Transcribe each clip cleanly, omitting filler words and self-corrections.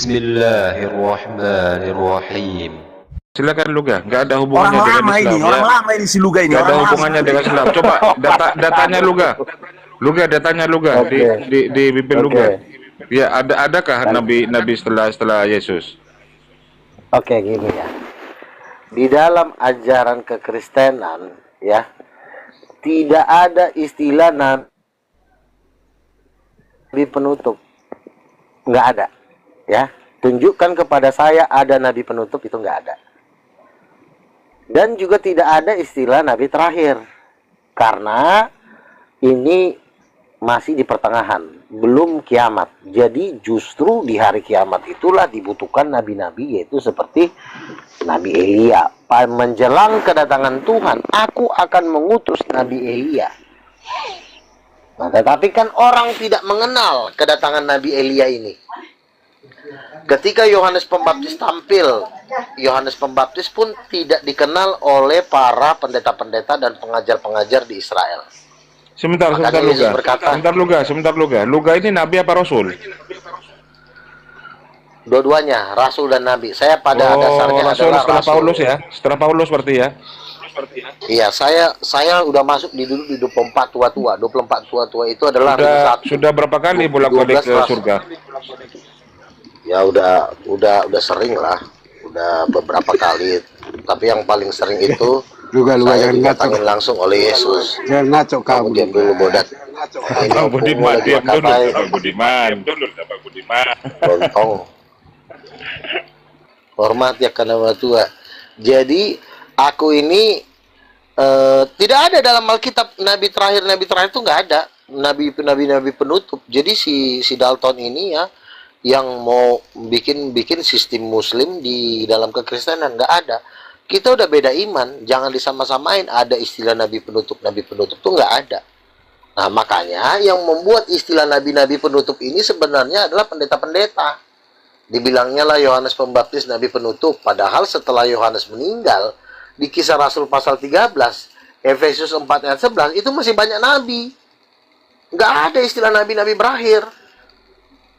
Bismillahirrahmanirrahim. Silakan Luga, nggak ada Orang hubungannya dengan lama Islam. ini, orang lama ini si Luga ini. Nggak ada Orang lama. hubungannya dengan Islam. Coba datanya Luga. Luga di bibir Luga. Ya, adakah nabi setelah Yesus? Oke, gini ya. Di dalam ajaran kekristenan ya, tidak ada istilah nabi penutup. Nggak ada. Ya, tunjukkan kepada saya ada nabi penutup, itu nggak ada. Dan juga tidak ada istilah nabi terakhir. Karena ini masih di pertengahan, belum kiamat. Jadi justru di hari kiamat itulah dibutuhkan nabi-nabi, yaitu seperti Nabi Elia. Menjelang kedatangan Tuhan, aku akan mengutus Nabi Elia. Nah, tetapi kan orang tidak mengenal kedatangan Nabi Elia ini. Ketika Yohanes Pembaptis tampil, Yohanes Pembaptis pun tidak dikenal oleh para pendeta-pendeta dan pengajar-pengajar di Israel. Sebentar Luga. Luga ini nabi apa rasul? Dua-duanya, rasul dan nabi. Saya pada dasarnya rasul adalah setelah rasul. Paulus ya. Setelah Paulus berarti ya. Iya, saya udah masuk di 24 tua-tua. 24 tua-tua itu adalah sudah berapa kali bolak-balik ke surga? Ya udah sering lah, udah beberapa kali. Tapi yang paling sering itu saya didatangin langsung oleh Yesus. Jangan ngaco kamu. Diam dulu bodat. Bang Budiman, diam dulu. Bang Budiman. Lontong. Hormat ya karena tua. Jadi aku ini tidak ada dalam Alkitab nabi terakhir itu nggak ada. Nabi penutup. Jadi si Dalton ini ya, yang mau bikin sistem muslim di dalam kekristenan, nggak ada. Kita udah beda iman, jangan disama-samain. Ada istilah nabi penutup tuh nggak ada. Nah, makanya yang membuat istilah nabi-nabi penutup ini sebenarnya adalah pendeta-pendeta. Dibilangnya lah Yohanes Pembaptis nabi penutup, padahal setelah Yohanes meninggal, di Kisah Rasul pasal 13, Efesus 4 ayat 11, itu masih banyak nabi. Nggak ada istilah nabi-nabi berakhir.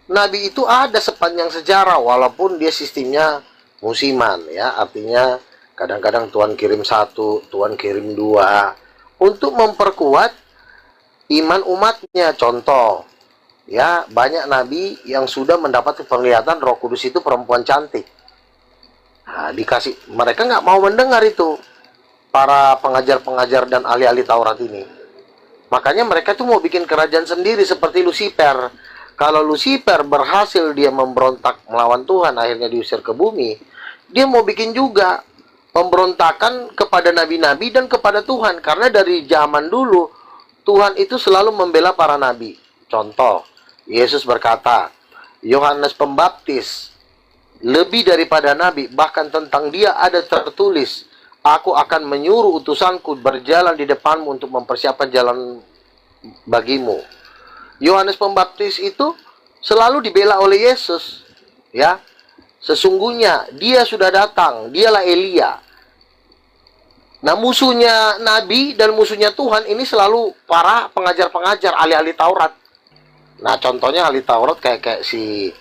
Nabi itu ada sepanjang sejarah, walaupun dia sistemnya musiman ya, artinya kadang-kadang Tuhan kirim satu, Tuhan kirim dua, untuk memperkuat iman umatnya. Contoh ya, banyak nabi yang sudah mendapat penglihatan Roh Kudus itu perempuan cantik. Nah, mereka nggak mau mendengar itu, para pengajar-pengajar dan ahli-ahli Taurat ini. Makanya mereka tuh mau bikin kerajaan sendiri seperti Lucifer. Kalau Lucifer berhasil dia memberontak melawan Tuhan, akhirnya diusir ke bumi, dia mau bikin juga pemberontakan kepada nabi-nabi dan kepada Tuhan. Karena dari zaman dulu, Tuhan itu selalu membela para nabi. Contoh, Yesus berkata, Yohanes Pembaptis lebih daripada nabi, bahkan tentang dia ada tertulis, aku akan menyuruh utusanku berjalan di depanmu untuk mempersiapkan jalan bagimu. Yohanes Pembaptis itu selalu dibela oleh Yesus, ya. Sesungguhnya dia sudah datang, dialah Elia. Nah, musuhnya Nabi dan musuhnya Tuhan ini selalu para pengajar-pengajar, ahli-ahli Taurat. Nah, contohnya ahli Taurat kayak si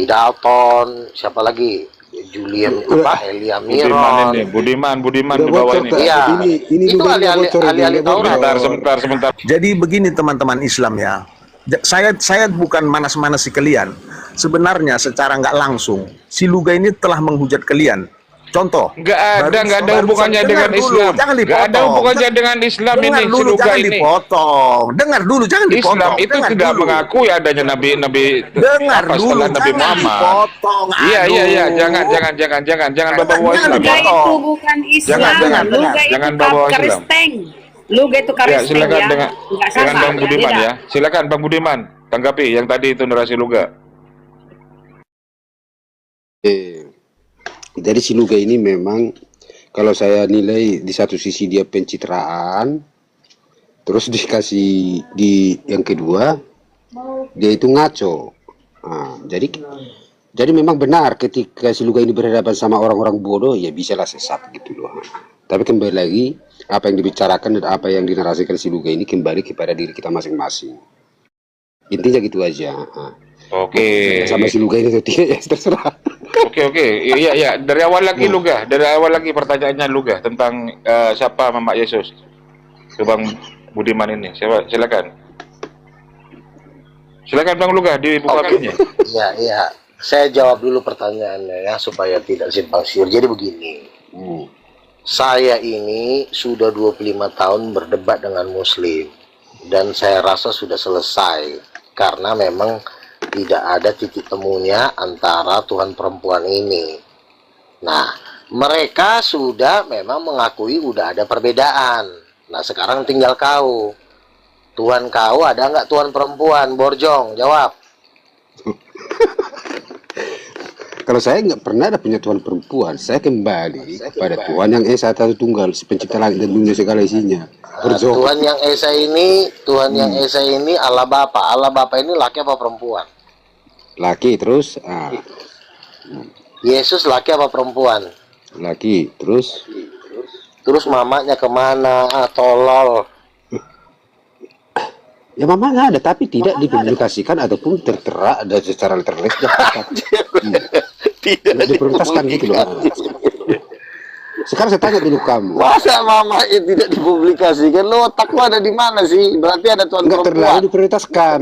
Dalton, siapa lagi? Julian Elia Miron. Budiman di bawah ini. Iya, ini itu ahli-ahli Taurat. Sebentar. Jadi begini teman-teman Islam ya. Saya bukan manas-manasi kalian. Sebenarnya secara nggak langsung si Luga ini telah menghujat kalian. Contoh, nggak ada hubungannya dengan Islam. Nggak ada hubungannya dengan Islam ini. Si Luga ini. Dipotong. Dengar dulu, jangan dipotong. Islam itu tidak mengakui adanya nabi dengar dulu, setelah Nabi Muhammad. Dipotong. Iya, jangan bawa Islam. Luga itu bukan Islam. Jangan bawa Islam. Luga itu karisteng silakan ya. dengan Bang Budiman ya. Silakan Bang Budiman tanggapi yang tadi itu narasi Luga. Dari si Luga ini memang kalau saya nilai di satu sisi dia pencitraan, terus dikasih di yang kedua dia itu ngaco. Nah, jadi memang benar ketika si Luga ini berhadapan sama orang-orang bodoh ya bisalah sesat gitu loh. Tapi kembali lagi apa yang dibicarakan dan apa yang dinarasikan si Luga ini kembali kepada diri kita masing-masing. Intinya gitu aja. Nah. Oke. Sama si Luga ini atau tidak ya terserah. Oke. Iya. Dari awal lagi Luga. Dari awal lagi pertanyaannya Luga tentang siapa Mama Yesus. Ke Bang Budiman ini. Silakan. Silakan Bang Luga dibuka pinnya. Ya. Saya jawab dulu pertanyaannya ya supaya tidak simpang siur. Jadi begini. Saya ini sudah 25 tahun berdebat dengan Muslim dan saya rasa sudah selesai karena memang tidak ada titik temunya antara Tuhan perempuan ini. Nah, mereka sudah memang mengakui udah ada perbedaan. Nah, sekarang tinggal kau. Tuhan kau ada nggak Tuhan perempuan? Borjong, jawab. Kalau saya nggak pernah ada punya Tuhan perempuan, saya kembali kepada Tuhan yang Esa Satu Tunggal, pencipta langit dan bumi segala isinya. Tuhan yang Esa ini Allah Bapa. Allah Bapa ini laki apa perempuan? Laki terus, Yesus laki apa perempuan? laki terus. Terus mamanya kemana? Tolol. Ya mamanya ada, tapi tidak dipublikasikan ataupun tertera ada secara tertulis. Tidak diprioritaskan gitu loh. Sekarang saya tanya dulu kamu. Masa mamanya tidak dipublikasikan? Lo otak lo ada di mana sih? Berarti ada Tuhan Enggak terlalu perempuan. diprioritaskan.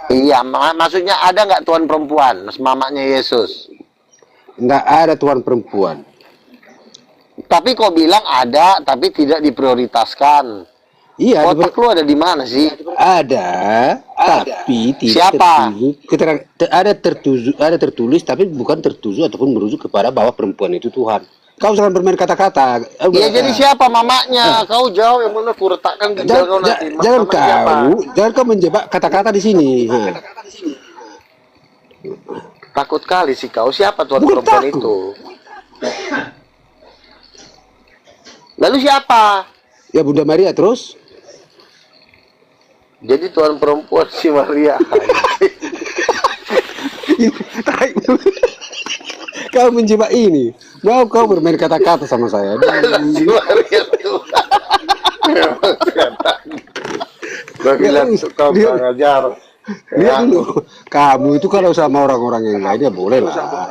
Iya, maksudnya ada nggak Tuhan perempuan? Mamanya Yesus. Enggak ada Tuhan perempuan. Tapi kok bilang ada, tapi tidak diprioritaskan. Iya, Otak lo ada di mana sih? ada, tapi tidak Siapa? tertuju, ada tertulis, tapi bukan tertuju ataupun merujuk kepada bahwa perempuan itu Tuhan. Kau jangan bermain kata-kata. Iya, jadi siapa mamanya? Kau jauh yang mana ku letakkan ginjal kau nanti. Jangan kau menjebak kata-kata di sini. Takut kali sih kau. Siapa Tuhan Bukan perempuan takut. itu? Lalu siapa? Ya Bunda Maria terus. Jadi Tuhan perempuan si Maria. Kau menjebak ini. Mau kau bermain kata-kata sama saya. Si Maria Tuhan. Gue bilang suka ngajar. Lihat dulu, kamu itu kalau sama orang-orang yang lain ya boleh lah.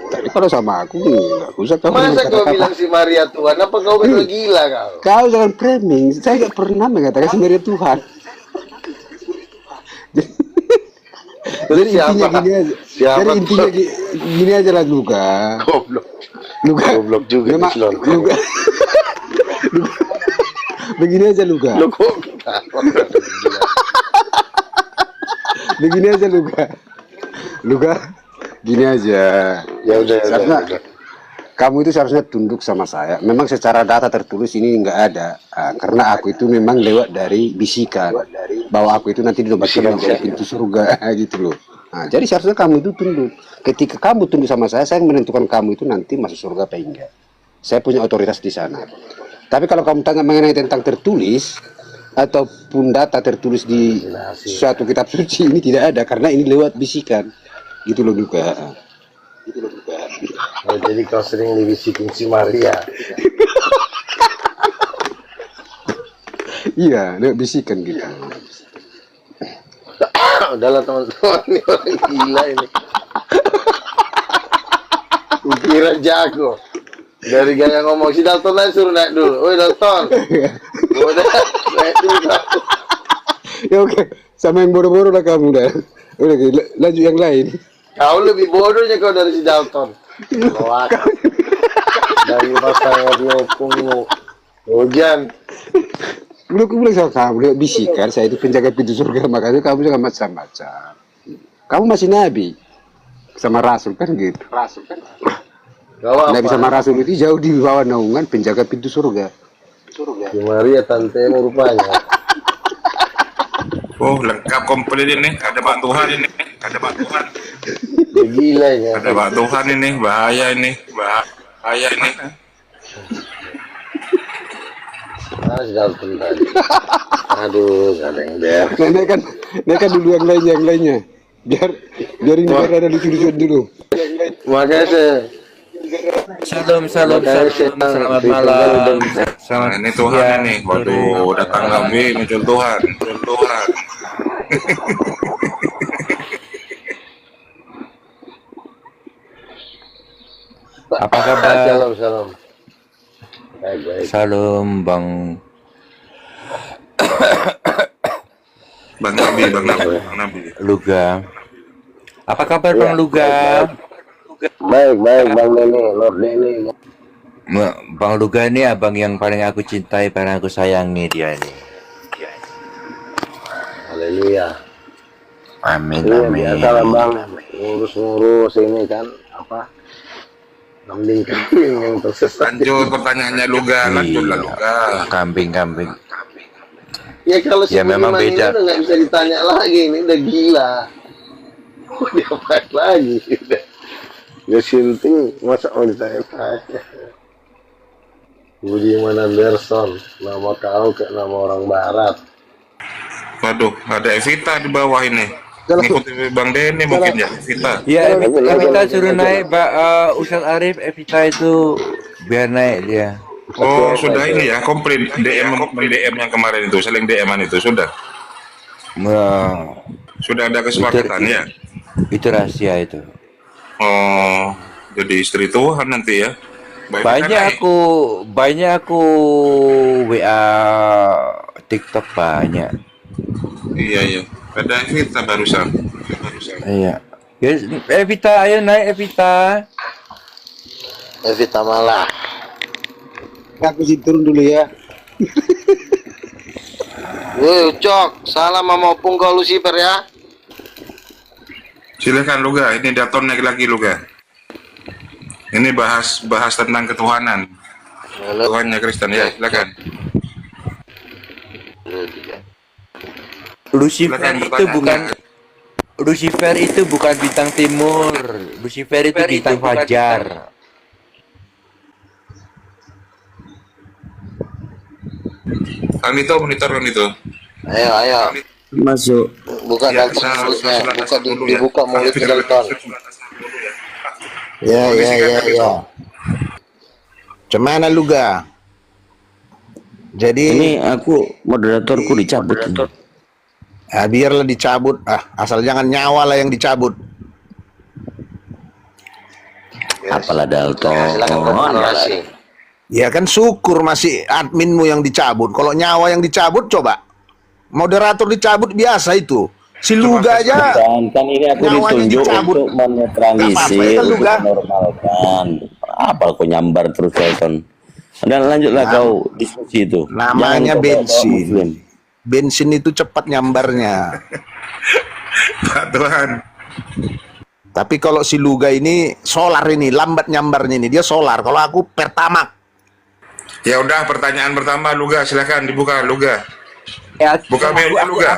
Tapi kalau sama aku nggak usah kau bermain Masa kau kata-kata. bilang si Maria Tuhan? Apa kau betul gila kau? Kau jangan framing. Saya nggak pernah mengatakan si Maria Tuhan. Jadi intinya gini aja. Siapa Jadi intinya gini aja lah Luka. Goblok. Luka. Goblok juga Memang, di Selon. Luka. Begini aja Luka. Lo kok Begini aja Luka. Luka. Gini aja. Ya udah. Kamu itu seharusnya tunduk sama saya. Memang secara data tertulis ini nggak ada. Karena aku itu memang lewat dari bisikan. Bahwa aku itu nanti dinobatkan menjadi pintu surga gitu loh. Nah, jadi seharusnya kamu itu tunduk. Ketika kamu tunduk sama saya yang menentukan kamu itu nanti masuk surga apa enggak. Saya punya otoritas di sana. Tapi kalau kamu tanya mengenai tentang tertulis ataupun data tertulis di suatu kitab suci ini tidak ada karena ini lewat bisikan. Gitu loh juga. Oh, jadi kau sering dibisikin si Maria. Iya, lewat bisikan gitu. Udahlah teman-teman, ini orang gila ini. Kukira jago. Dari gaya ngomong si Dalton aja suruh naik dulu. Oi Dalton. Udah naik dulu. Ya oke, sama yang bodoh-bodoh lah kamu dah. Udah, lanjut yang lain. Kau lebih bodohnya kau dari si Dalton. Wah. Dari pasang diopung hujan. Udah aku bilang sama kamu, lewat bisikan, saya itu penjaga pintu surga, makanya kamu jangan macam-macam. Kamu masih nabi, sama rasul kan gitu. Nabi sama rasul itu jauh di bawah naungan penjaga pintu surga. Si Maria tantemu rupanya. Oh, lengkap komplit ini. Ada Pak Tuhan ini. Ada Pak Tuhan. Dia gila ya. Ada Pak Tuhan ini. Bahaya ini. Bahaya ini. Ah, si Dalton tadi. Aduh, gak ada yang beres. Naikkan dulu yang lainnya. Biar ini ada lucu-lucuan dulu. Makanya saya Shalom, selamat malam. Nah, ini Tuhan ini. Waduh, datang Nabi muncul Tuhan. Apa kabar? Shalom, shalom. Baik, baik. Salam Bang Bang Nabi, Bang Nabi, Bang Nabi. Luga. Apa kabar Bang Luga? Baik, baik, Bang Deni, Lord Deni. Bang Luga ini abang yang paling aku cintai, paling aku sayangi dia ini. Haleluya. Amin, Iya, amin. biasa lah Bang, ngurus-ngurus ini kan, apa, kambing-kambing yang tersesat. Lanjut pertanyaannya Luga, lanjutlah Luga. Kambing-kambing. Ya kalau si Ya, memang Budiman ini beda. udah nggak bisa ditanya lagi, ini udah gila. Mau diapain lagi? Udah sinting, masa mau ditanya-tanya? Budiman Anderson, nama kau kayak nama orang barat. Waduh, ada Evita di bawah ini. Ngikuti Bang Deni mungkin ya, Evita. Ya, Evita suruh naik, Ustaz Arif. Evita itu biar naik dia. Oh, sudah ini ya, komplain DM yang kemarin itu, saling DM-an itu sudah. Nah, Sudah ada kesepakatan ya. itu rahasia itu. Oh, jadi istri Tuhan nanti ya. Banyak aku WA TikTok banyak. Iya, iya. Ada Evita barusan. Iya. Ya, Evita, ayo naik Evita. Evita malah. Aku sih turun dulu ya. Cok, salam sama opung kau Lucifer ya. Silakan Luga, ini Daton naik lagi Luga. Ini bahas tentang ketuhanan. Tuhannya Kristen ya, silakan. Lucifer Silakan itu bertanya. bukan Lucifer itu bukan bintang timur. Lucifer itu bintang fajar. Kang Nito, monitor Kang Nito. Ayo, ayo. Masuk. Buka Ya, Dalton saya mulutnya, sebelah buka atas dulu ya. dibuka mulutnya Dalton. Ya, ya, ya, ya. Cemana Luga? Jadi Ini aku moderatorku dicabut. biarlah dicabut. Asal jangan nyawa lah yang dicabut. Apalah Dalton. Ya, silakan konfirmasi. Ya kan syukur masih adminmu yang dicabut. Kalau nyawa yang dicabut coba. Moderator dicabut biasa itu. Si Luga aja Kan ini aku nyawanya ditunjuk dicabut. untuk menetralisir, Nggak apa-apa, itu untuk Luga. menormalkan. Apa kau nyambar terus Dalton? Dan lanjutlah kau diskusi itu. namanya Jangan kau bawa-bawa bensin. Muslim. Bensin itu cepat nyambarnya. Pak Tuhan. Tapi kalau si Luga ini solar ini, lambat nyambarnya ini. Dia solar. Kalau aku pertamax. Ya udah, pertanyaan pertama Luga, silakan dibuka Luga. Ya, Buka mailnya, Luga.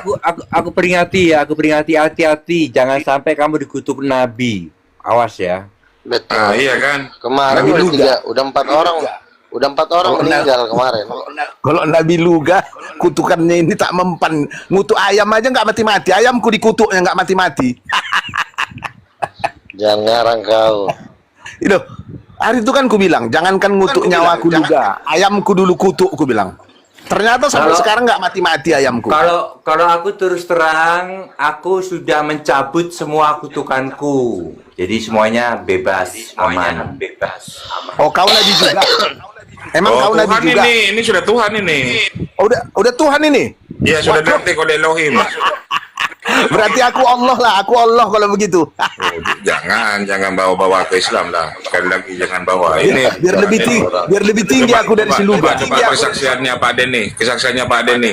aku peringati ya, hati-hati, jangan sampai kamu dikutuk Nabi. Awas ya. Betul. Ah, iya kan? Kemarin Nabi udah Luga. udah 4 orang. Udah 4 orang meninggal kemarin. Kalau Nabi Luga, kutukannya ini tak mempan. Ngutuk ayam aja nggak mati-mati. Ayamku dikutuknya nggak mati-mati. Jangan ngarang kau. Itu hari itu kan ku bilang, jangankan ngutuk nyawaku juga, ayamku dulu kutuk, ku bilang. Ternyata sampai Kalau- sekarang nggak mati-mati ayamku. Kalau aku terus terang, aku sudah mencabut semua kutukanku. Jadi semuanya bebas, aman. Oh, kau Nabi juga? Emang kau Nabi Tuhan juga? ini sudah Tuhan ini. Oh, udah Tuhan ini? Ya sudah dilantik oleh Elohim. Berarti aku Allah lah, aku Allah kalau begitu. Jangan bawa-bawa ke Islam lah. Sekali lagi jangan bawa ini. biar lebih tinggi aku dari si Luga. Coba kesaksiannya Pak Deni, kesaksiannya Pak Deni.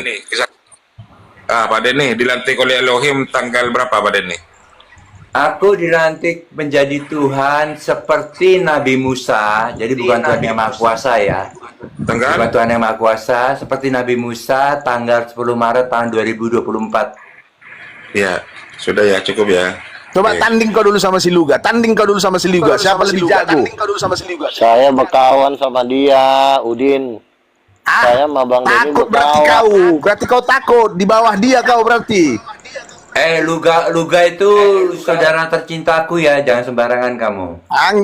Pak Deni dilantik oleh Elohim tanggal berapa Pak Deni? Aku dilantik menjadi Tuhan seperti Nabi Musa. Jadi bukan Tuhan yang Maha Kuasa ya. Bukan Tanggal? Tuhan yang Maha Kuasa, seperti Nabi Musa tanggal 10 Maret tahun 2024. Ya, sudah ya, cukup ya. Coba Oke. tanding kau dulu sama si Luga. Tanding kau dulu sama si Luga. Siapa lebih jago? Saya berkawan sama dia, Udin. Saya sama Bang Denny Takut berarti berkawan. kau. Berarti kau takut. Di bawah dia kau berarti. Luga itu saudara tercintaku ya, jangan sembarangan kamu.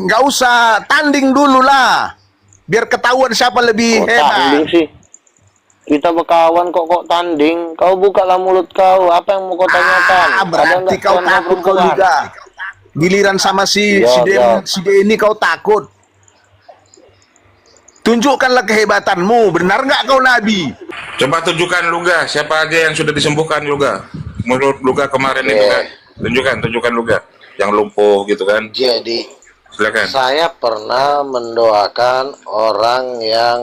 Nggak usah. Tanding dulu lah. Biar ketahuan siapa lebih Kok tanding hebat. sih? Kita berkawan kok tanding. Kau bukalah mulut kau. Apa yang mau kau tanyakan? Ada Berarti nggak kau Tuhan takut kau perempuan? juga. Giliran sama si Ya. Denny kau takut. Tunjukkanlah kehebatanmu. Benar nggak kau nabi? Coba tunjukkan Luga, siapa aja yang sudah disembuhkan Luga? Menurut Luga kemarin itu kan. Tunjukkan Luga. Yang lumpuh gitu kan. Jadi, Silakan. saya pernah mendoakan orang yang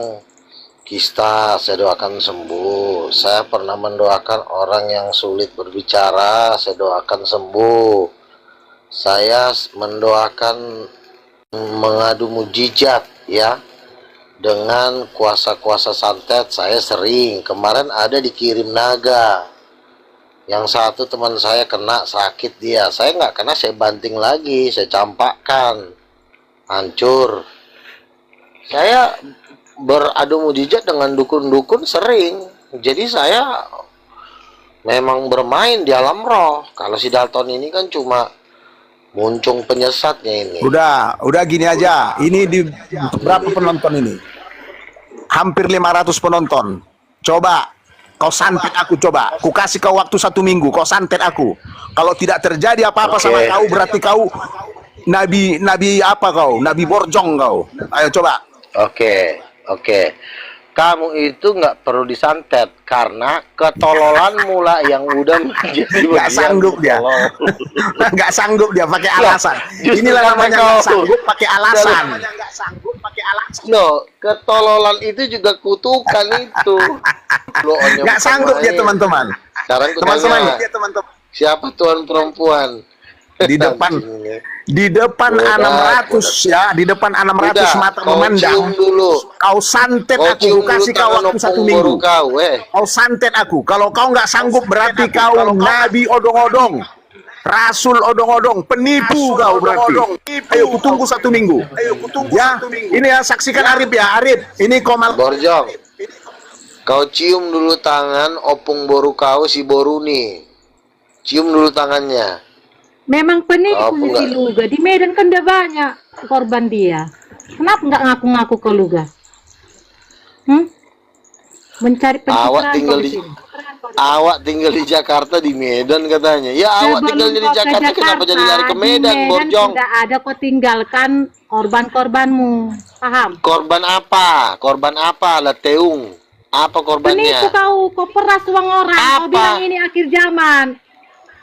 kista, saya doakan sembuh. Saya pernah mendoakan orang yang sulit berbicara, saya doakan sembuh. Saya mendoakan mengadu mujizat, ya. Dengan kuasa-kuasa santet saya sering. Kemarin ada dikirim naga. Yang satu teman saya kena sakit dia. Saya nggak kena, saya banting lagi, saya campakkan. Hancur. Saya beradu mujizat dengan dukun-dukun sering. Jadi saya memang bermain di alam roh. Kalau si Dalton ini kan cuma muncung penyesatnya ini. Udah gini aja. Ini di berapa penonton ini? Hampir 500 penonton. Coba kau santet aku, coba. Ku kasih kau waktu 1 minggu, kau santet aku. Kalau tidak terjadi apa-apa sama kau, berarti kau nabi apa kau? Nabi borjong kau. Ayo coba. Oke. Kamu itu nggak perlu disantet karena ketololan mula yang udah menjadi Nggak sanggup dia. Nggak sanggup dia pakai alasan. Justru Inilah karena namanya kau- nggak sanggup pakai alasan. No, ketololan itu juga kutukan itu. Lo onyong Nggak sanggup dia, pemain. teman-teman. Sekarang Teman-teman, kutanya, siapa tuan perempuan? di depan Udah, 600 ya, di depan 600 Udah, mata kau memandang. cium dulu. Kau santet Kau aku, cium ku kasih dulu kau tangan waktu 1 opung minggu. baru kau, Kau santet aku. Kalau kau nggak sanggup berarti kau nabi odong-odong, rasul odong-odong, penipu kau berarti. Ayo kutunggu 1 minggu. Ya, ini ya, saksikan Arif ya, Arif. Ini komal. Borjong. Kau cium dulu tangan opung boru kau si boru nih. Cium dulu tangannya. Memang penipu Apa si enggak? Luga. Di Medan kan udah banyak korban dia. Kenapa nggak ngaku-ngaku ke Luga? Mencari pencitraan tinggal kau di- sini. Awak tinggal di Jakarta, di Medan katanya. Ya awak tinggal di Sebelum kau ke Jakarta, kenapa jadi lari ke di Medan, Borjong? Sudah ada kau tinggalkan korban-korbanmu. Paham? Korban apa? Korban apa? Leteung. Apa Penipu korbannya? kau peras uang orang. Kau Apa? bilang ini akhir zaman.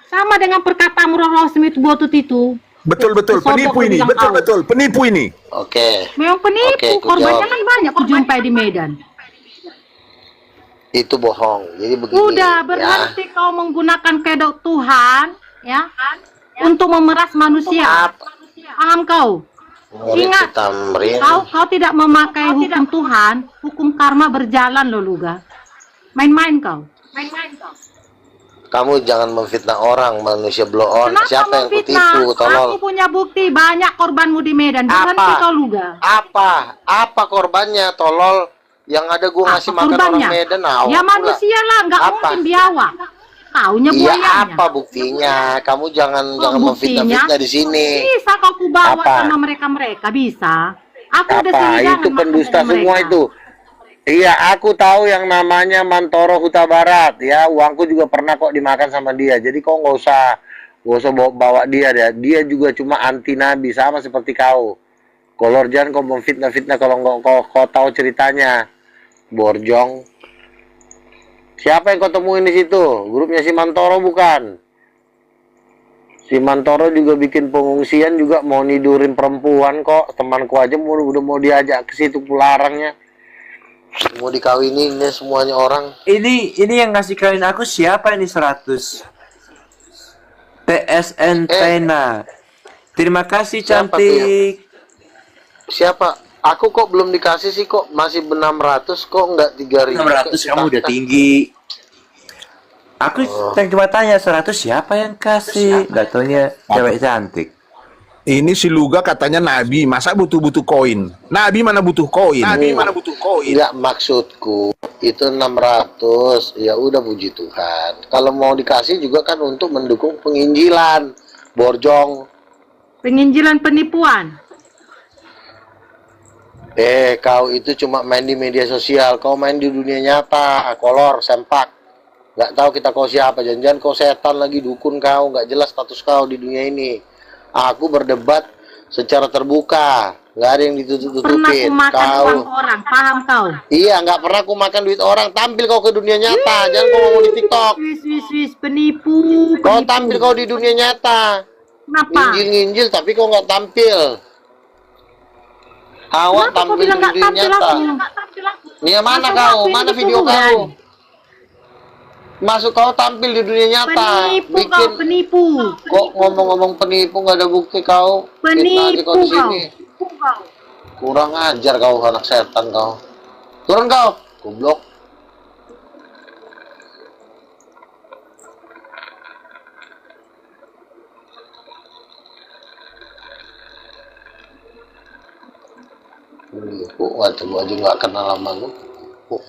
Sama dengan perkataan Roh Smith Botut itu. Betul, Kesodok penipu kau ini. bilang kau. Betul, penipu ini. Oke, Memang penipu, Oke, ku korbannya jawab. kan banyak ku jumpai di Medan. itu bohong. Jadi begini. Udah ya. berhenti kau menggunakan kedok Tuhan, ya, untuk memeras manusia. Apa? Paham kau? Murid Ingat, Tamrin. kau tidak memakai hukum Tuhan, hukum karma berjalan loh Luga. Main-main kau. Kamu jangan memfitnah orang, manusia blow on. Kenapa Siapa yang memfitnah? kutipu, tolong? Aku punya bukti banyak korbanmu di Medan. Berhenti Apa? kau Luga. Apa korbannya, tolol? Yang ada gua ngasih Apa makan korbannya? orang Medan, nah, Ya pula. manusia lah, nggak Apa? mungkin biawak. Kaunya Iya, buayanya. apa buktinya? Kamu jangan Oh, buktinya? memfitnah-fitnah di sini. Bisa kau kubawa Apa? sama mereka bisa. Aku udah Apa? selidangan Itu makan pendusta sama semua mereka. itu. Iya, aku tahu yang namanya Mantoro Huta Barat. Ya, uangku juga pernah kok dimakan sama dia. Jadi kau nggak usah bawa dia deh. Dia juga cuma anti nabi, sama seperti kau. Kolor jangan kau memfitnah-fitnah kalau nggak kau tahu ceritanya. Borjong. Siapa yang kau temuin di situ? Grupnya si Mantoro bukan? Si Mantoro juga bikin pengungsian, juga mau nidurin perempuan kok. Temanku aja udah mau diajak ke situ, pularangnya. Mau dikawinin ya semuanya orang. Ini yang ngasih kawin aku siapa ini 100? PSN Tena. Terima kasih Siapa tuh cantik. Siapa? Aku kok belum dikasih sih, kok masih 600, kok enggak 3000. 600 kamu udah tinggi. Aku cuma tanya 100 siapa yang kasih? Gak taunya cewek cantik. Ini si Luga katanya nabi, masa butuh koin? Nabi mana butuh koin? Enggak, maksudku itu 600. Ya udah, puji Tuhan. Kalau mau dikasih juga kan untuk mendukung penginjilan. Borjong. Penginjilan penipuan. Kau itu cuma main di media sosial. Kau main di dunia nyata, kolor, sempak. Nggak tahu kita kau siapa. Jangan-jangan kau setan lagi, dukun kau. Nggak jelas status kau di dunia ini. Aku berdebat secara terbuka. Nggak ada yang Pernah ditutup-tutupin. ku makan Kau, uang orang, paham kau? iya nggak pernah aku makan duit orang. Tampil kau ke dunia nyata, jangan kau ngomong di TikTok. Wis, penipu, Kau penipu. tampil kau di dunia nyata. Kenapa? Nginjil-nginjil tapi kau nggak tampil. Awak Kenapa kau tampil bilang di nggak dunia tampil nyata. aku? Nih mana Masa kau? aku yang Mana dituduh, video kau? Bray? Masuk kau tampil di dunia nyata. Penipu kau, Bikin penipu. kok ngomong-ngomong penipu nggak ada bukti kau. Fitnah aja Penipu kau di kau. sini. Kurang ajar kau anak setan kau. Turun kau. Goblok. Penipu, waktu gua aja nggak kenal sama lu. Oh.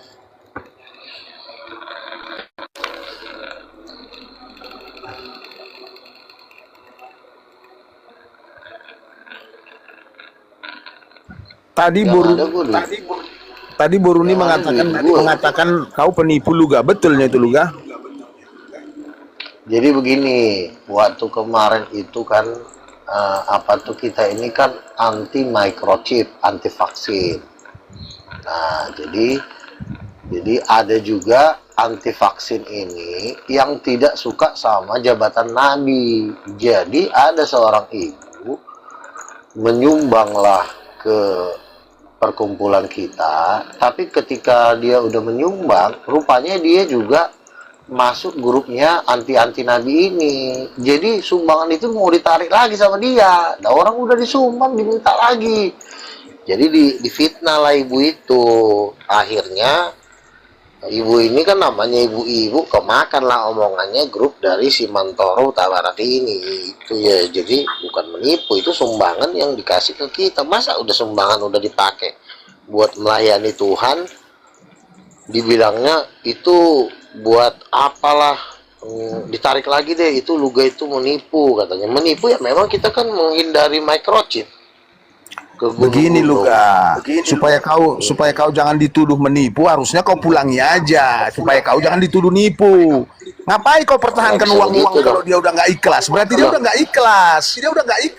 Tadi Yang Boru ada gua duit. tadi Boruni Yang ada duit gua. mengatakan kau penipu Luga. Betulnya itu Luga? Jadi begini, waktu kemarin itu kan apa tuh kita ini kan anti microchip, anti vaksin. Nah, jadi ada juga anti vaksin ini yang tidak suka sama jabatan Nabi. Jadi ada seorang ibu menyumbanglah ke perkumpulan kita, tapi ketika dia udah menyumbang, rupanya dia juga masuk grupnya anti-anti Nabi ini. Jadi sumbangan itu mau ditarik lagi sama dia. Nah, orang udah disumbang diminta lagi. Jadi difitnah lah ibu itu. Akhirnya ibu ini kan namanya ibu-ibu kemakan lah omongannya grup dari si Mantoro Tabarati ini. Itu ya, jadi bukan menipu, itu sumbangan yang dikasih ke kita. Masa udah sumbangan udah dipakai buat melayani Tuhan, dibilangnya itu buat apalah, ditarik lagi deh, itu Luga itu menipu katanya. Menipu ya memang kita kan menghindari microchip. Begini Luga, supaya kau jangan dituduh menipu, harusnya kau pulangi aja supaya kau jangan dituduh nipu. Ngapain kau pertahankan uang-uang gitu kalau dia udah nggak ikhlas? Berarti dia udah nggak ikhlas.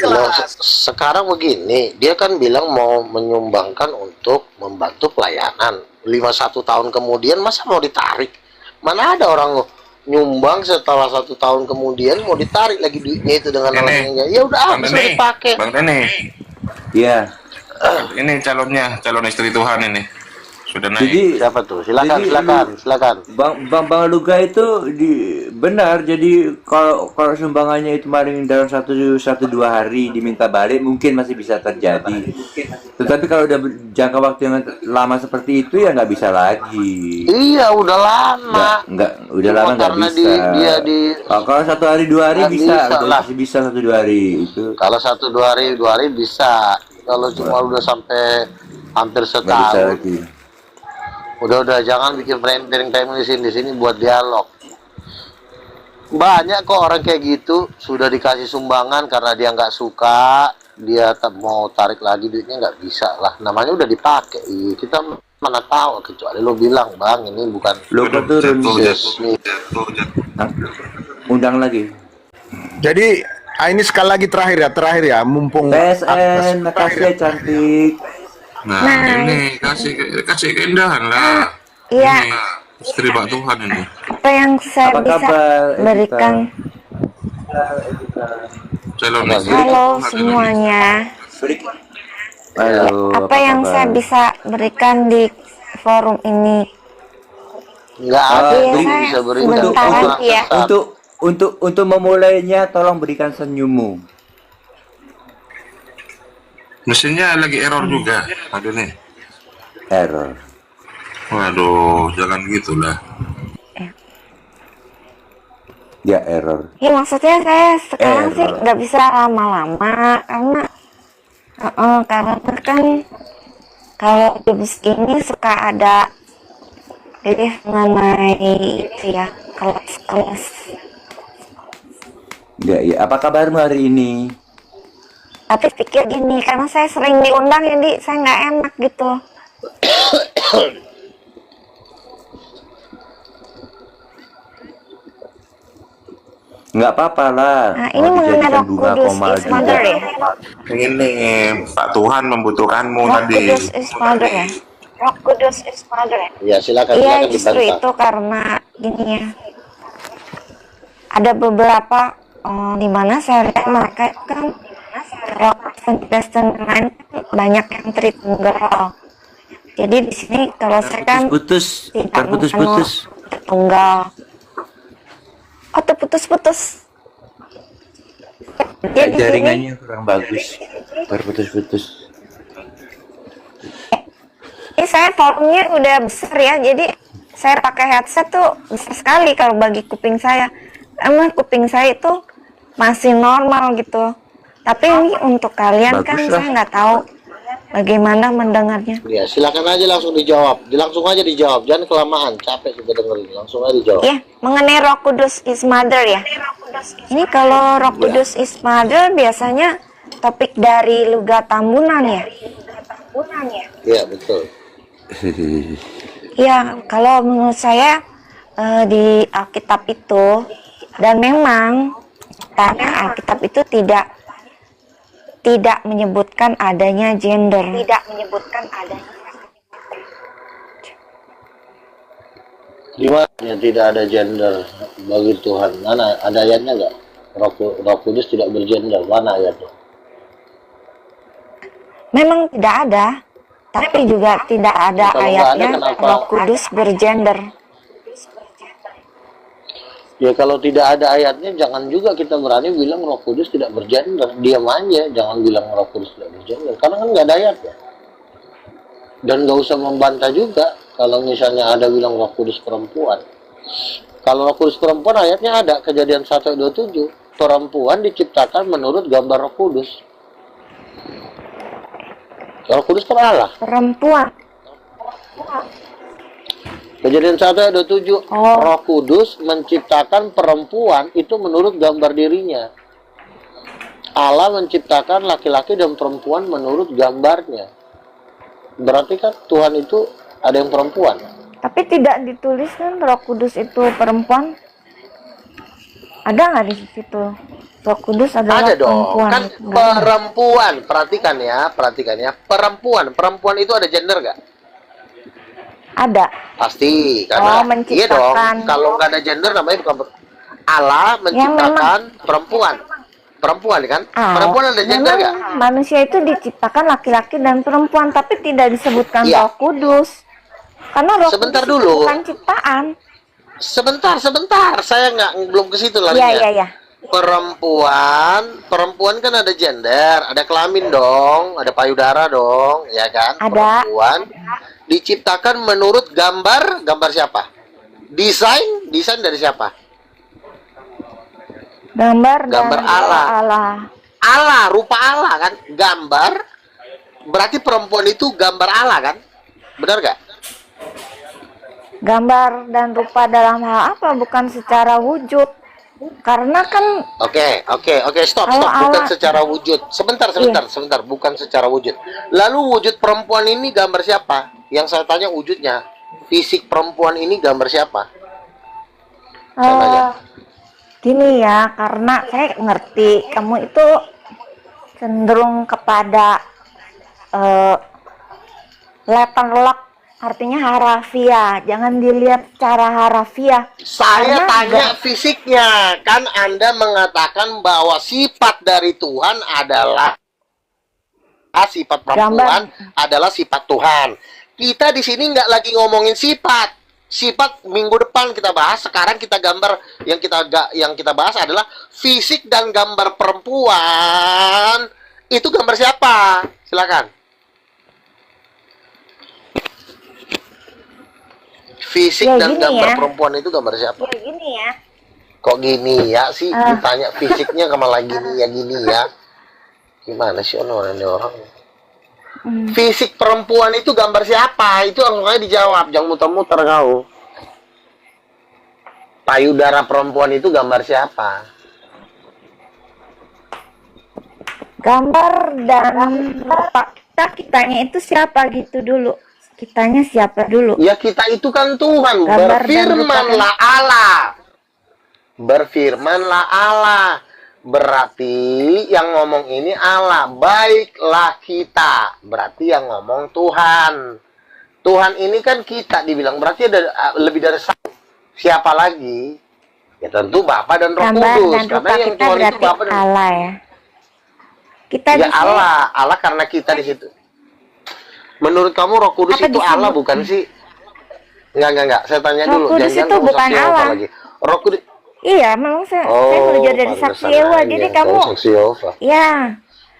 Loh, sekarang begini, dia kan bilang mau menyumbangkan untuk membantu pelayanan. 51 tahun kemudian masa mau ditarik? Mana ada orang nyumbang setelah 1 tahun kemudian mau ditarik lagi duitnya itu dengan orangnya. Ya udah habis dipakai. Bang Rene, Iya. ini calon istri Tuhan ini sudah naik. Jadi Siapa tuh? Silakan, Jadi, silakan. Bang Luga itu benar. Jadi kalau sumbangannya itu maring dalam 1-2 hari diminta balik mungkin masih bisa terjadi. Tetapi kalau udah jangka waktu yang lama seperti itu ya nggak bisa lagi. Iya, udah lama. Nggak udah Cuma lama nggak karena bisa. dia Kalau 1 hari 2 hari Nggak bisa, bisa udah lah. masih bisa 1-2 hari itu. Kalau 1-2 hari bisa. Kalau cuma udah sampai hampir Nggak bisa setahun, lagi. udah jangan bikin branding time di sini buat dialog. Banyak kok orang kayak gitu sudah dikasih sumbangan karena dia nggak suka, dia mau tarik lagi duitnya nggak bisa lah. Namanya udah dipakai. Kita mana tahu, kecuali lo bilang bang ini bukan Lo turun bisnis. undang lagi. Jadi ini sekali lagi terakhir ya, mumpung PSN, makasih ya cantik. Nah, ini kasih keindahan lah. Iya, Ini istri Pak Tuhan ini. apa yang saya Apa bisa kabar, berikan? Calon istri Halo Tuhan ini. semuanya. Halo, Apa yang kabar? saya bisa berikan di forum ini? Nggak ada Iya, yang saya bisa berikan. sebentar Orang lagi ya. sesat. Untuk memulainya tolong berikan senyummu. Mesinnya lagi error juga. Aduh nih. Error. Waduh, jangan gitulah. Ya error. Ya maksudnya saya sekarang sih Error. nggak bisa lama-lama karena kan kalau jam segini suka ada jadi mengenai itu ya kelas-kelas. Ya, apa kabarmu hari ini? Tapi pikir gini, karena saya sering diundang jadi saya nggak enak gitu. Nggak apa-apa lah. Nah, ini Mau mengenai dijadikan Roh bunga Kudus komal is juga. Mother ya? Ini Pak Tuhan membutuhkanmu Roh tadi. Kudus is Mother ya? Roh Kudus is Mother ya? Ya, silakan Iya, silakan justru dibantah. itu karena gini ya. Ada beberapa di mana saya lihat mereka itu kan roh Kristen lain banyak yang Tritunggal. Jadi di sini kalau saya kan Putus-putus, tidak terputus-putus. Tritunggal. Oh, terputus-putus. Jadi di sini Jaringannya kurang bagus, terputus-putus. ini saya volumenya udah besar ya, jadi saya pakai headset tuh besar sekali kalau bagi kuping saya. Emang kuping saya itu masih normal gitu. Tapi ini untuk kalian kan Bagus lah. saya nggak tahu bagaimana mendengarnya. Ya, silakan aja langsung dijawab. Langsung aja dijawab. Jangan kelamaan, capek juga dengerin. Langsung aja dijawab. Ya, mengenai Roh Kudus is Mother ya. Ini kalau Roh Kudus is Mother biasanya topik dari Luga Tambunan ya. Iya, betul. Ya, kalau menurut saya di Alkitab itu, dan memang karena Alkitab itu tidak menyebutkan adanya gender. Gimana ya, tidak ada gender bagi Tuhan? Mana ada ayatnya nggak? Roh Kudus tidak bergender. Mana ayatnya? Memang tidak ada, tapi juga tidak ada Kalau nggak ada, ayatnya kenapa? Roh Kudus bergender. Ya kalau tidak ada ayatnya, jangan juga kita berani bilang Roh Kudus tidak bergender. Diam aja, jangan bilang Roh Kudus tidak bergender. Karena kan nggak ada ayatnya. Dan nggak usah membantah juga kalau misalnya ada bilang Roh Kudus perempuan. Kalau Roh Kudus perempuan ayatnya ada, Kejadian 1:27. Perempuan diciptakan menurut gambar Roh Kudus. Roh Kudus kan Allah. Perempuan. Kejadian 1:27. Oh. Roh Kudus menciptakan perempuan itu menurut gambar dirinya. Allah menciptakan laki-laki dan perempuan menurut gambarnya. Berarti kan Tuhan itu ada yang perempuan. Tapi tidak dituliskan Roh Kudus itu perempuan. Ada nggak di situ? Roh Kudus adalah Ada dong, perempuan. kan Nggak ada. perempuan. Perhatikan ya. Perempuan itu ada gender gak? Ada. Pasti, Oh, karena iya menciptakan. dong. Kalau nggak ada gender namanya bukan Allah menciptakan perempuan. Perempuan kan? Perempuan ada gender memang gak? manusia itu diciptakan laki-laki dan perempuan, tapi tidak disebutkan Iya. Roh Kudus. Karena Roh Sebentar Kudus itu dulu. bukan ciptaan. Sebentar. Saya belum ke situ larinya. Iya. Perempuan kan ada gender, ada kelamin dong, ada payudara dong, ya kan? Ada. Perempuan diciptakan menurut gambar siapa? Desain dari siapa? Gambar Gambar dan Allah. Allah. Rupa Allah kan? Gambar, berarti perempuan itu gambar Allah kan? Benar gak? Gambar dan rupa dalam hal apa? Bukan secara wujud. Karena kan Oke, stop. Kalau Bukan Allah- secara wujud. Sebentar. Bukan secara wujud. Lalu wujud perempuan ini gambar siapa? Yang saya tanya wujudnya. Fisik perempuan ini gambar siapa? Saya tanya. gini ya, karena saya ngerti kamu itu cenderung kepada letterlock, artinya harafiah. Jangan dilihat secara harafiah. Saya Karena tanya fisiknya. Kan Anda mengatakan bahwa sifat dari Tuhan adalah sifat perempuan adalah sifat Tuhan. Kita di sini nggak lagi ngomongin sifat. Sifat minggu depan kita bahas. Sekarang kita gambar yang kita bahas adalah fisik dan gambar perempuan. Itu gambar siapa? Silakan. Fisik Ya, dan gini gambar ya. perempuan itu gambar siapa? Ya gini ya. Kok gini ya sih? Ditanya fisiknya malah gini ya. Gimana sih orang orang? Fisik perempuan itu gambar siapa? Itu langsung aja dijawab, jangan muter-muter kau. Payudara perempuan itu gambar siapa? Gambar dan rupa kitanya itu siapa gitu dulu. Kitanya siapa dulu? Ya kita itu kan Tuhan, Gambar dan berfirmanlah Allah. Berfirmanlah Allah. Berarti yang ngomong ini Allah. Baiklah kita. Berarti yang ngomong Tuhan. Tuhan ini kan kita dibilang. Berarti ada lebih dari satu. Siapa lagi? Ya tentu Bapa dan Roh Kudus. Dan Karena yang kita Tuhan itu berarti Bapa dan Allah ya. Kita ya di sini Allah karena kita di situ. Menurut kamu Roh Kudus apa itu disebut? Allah bukan sih? Enggak. Saya tanya Roh dulu. Kudus Jangan-jangan itu kamu bukan saksi Yehova Allah. lagi. Roh Kudus. Iya, memang saya belajar dari saksi pantesan Yewa. aja. Jadi Kamu kamu, saksi Yehova. ya,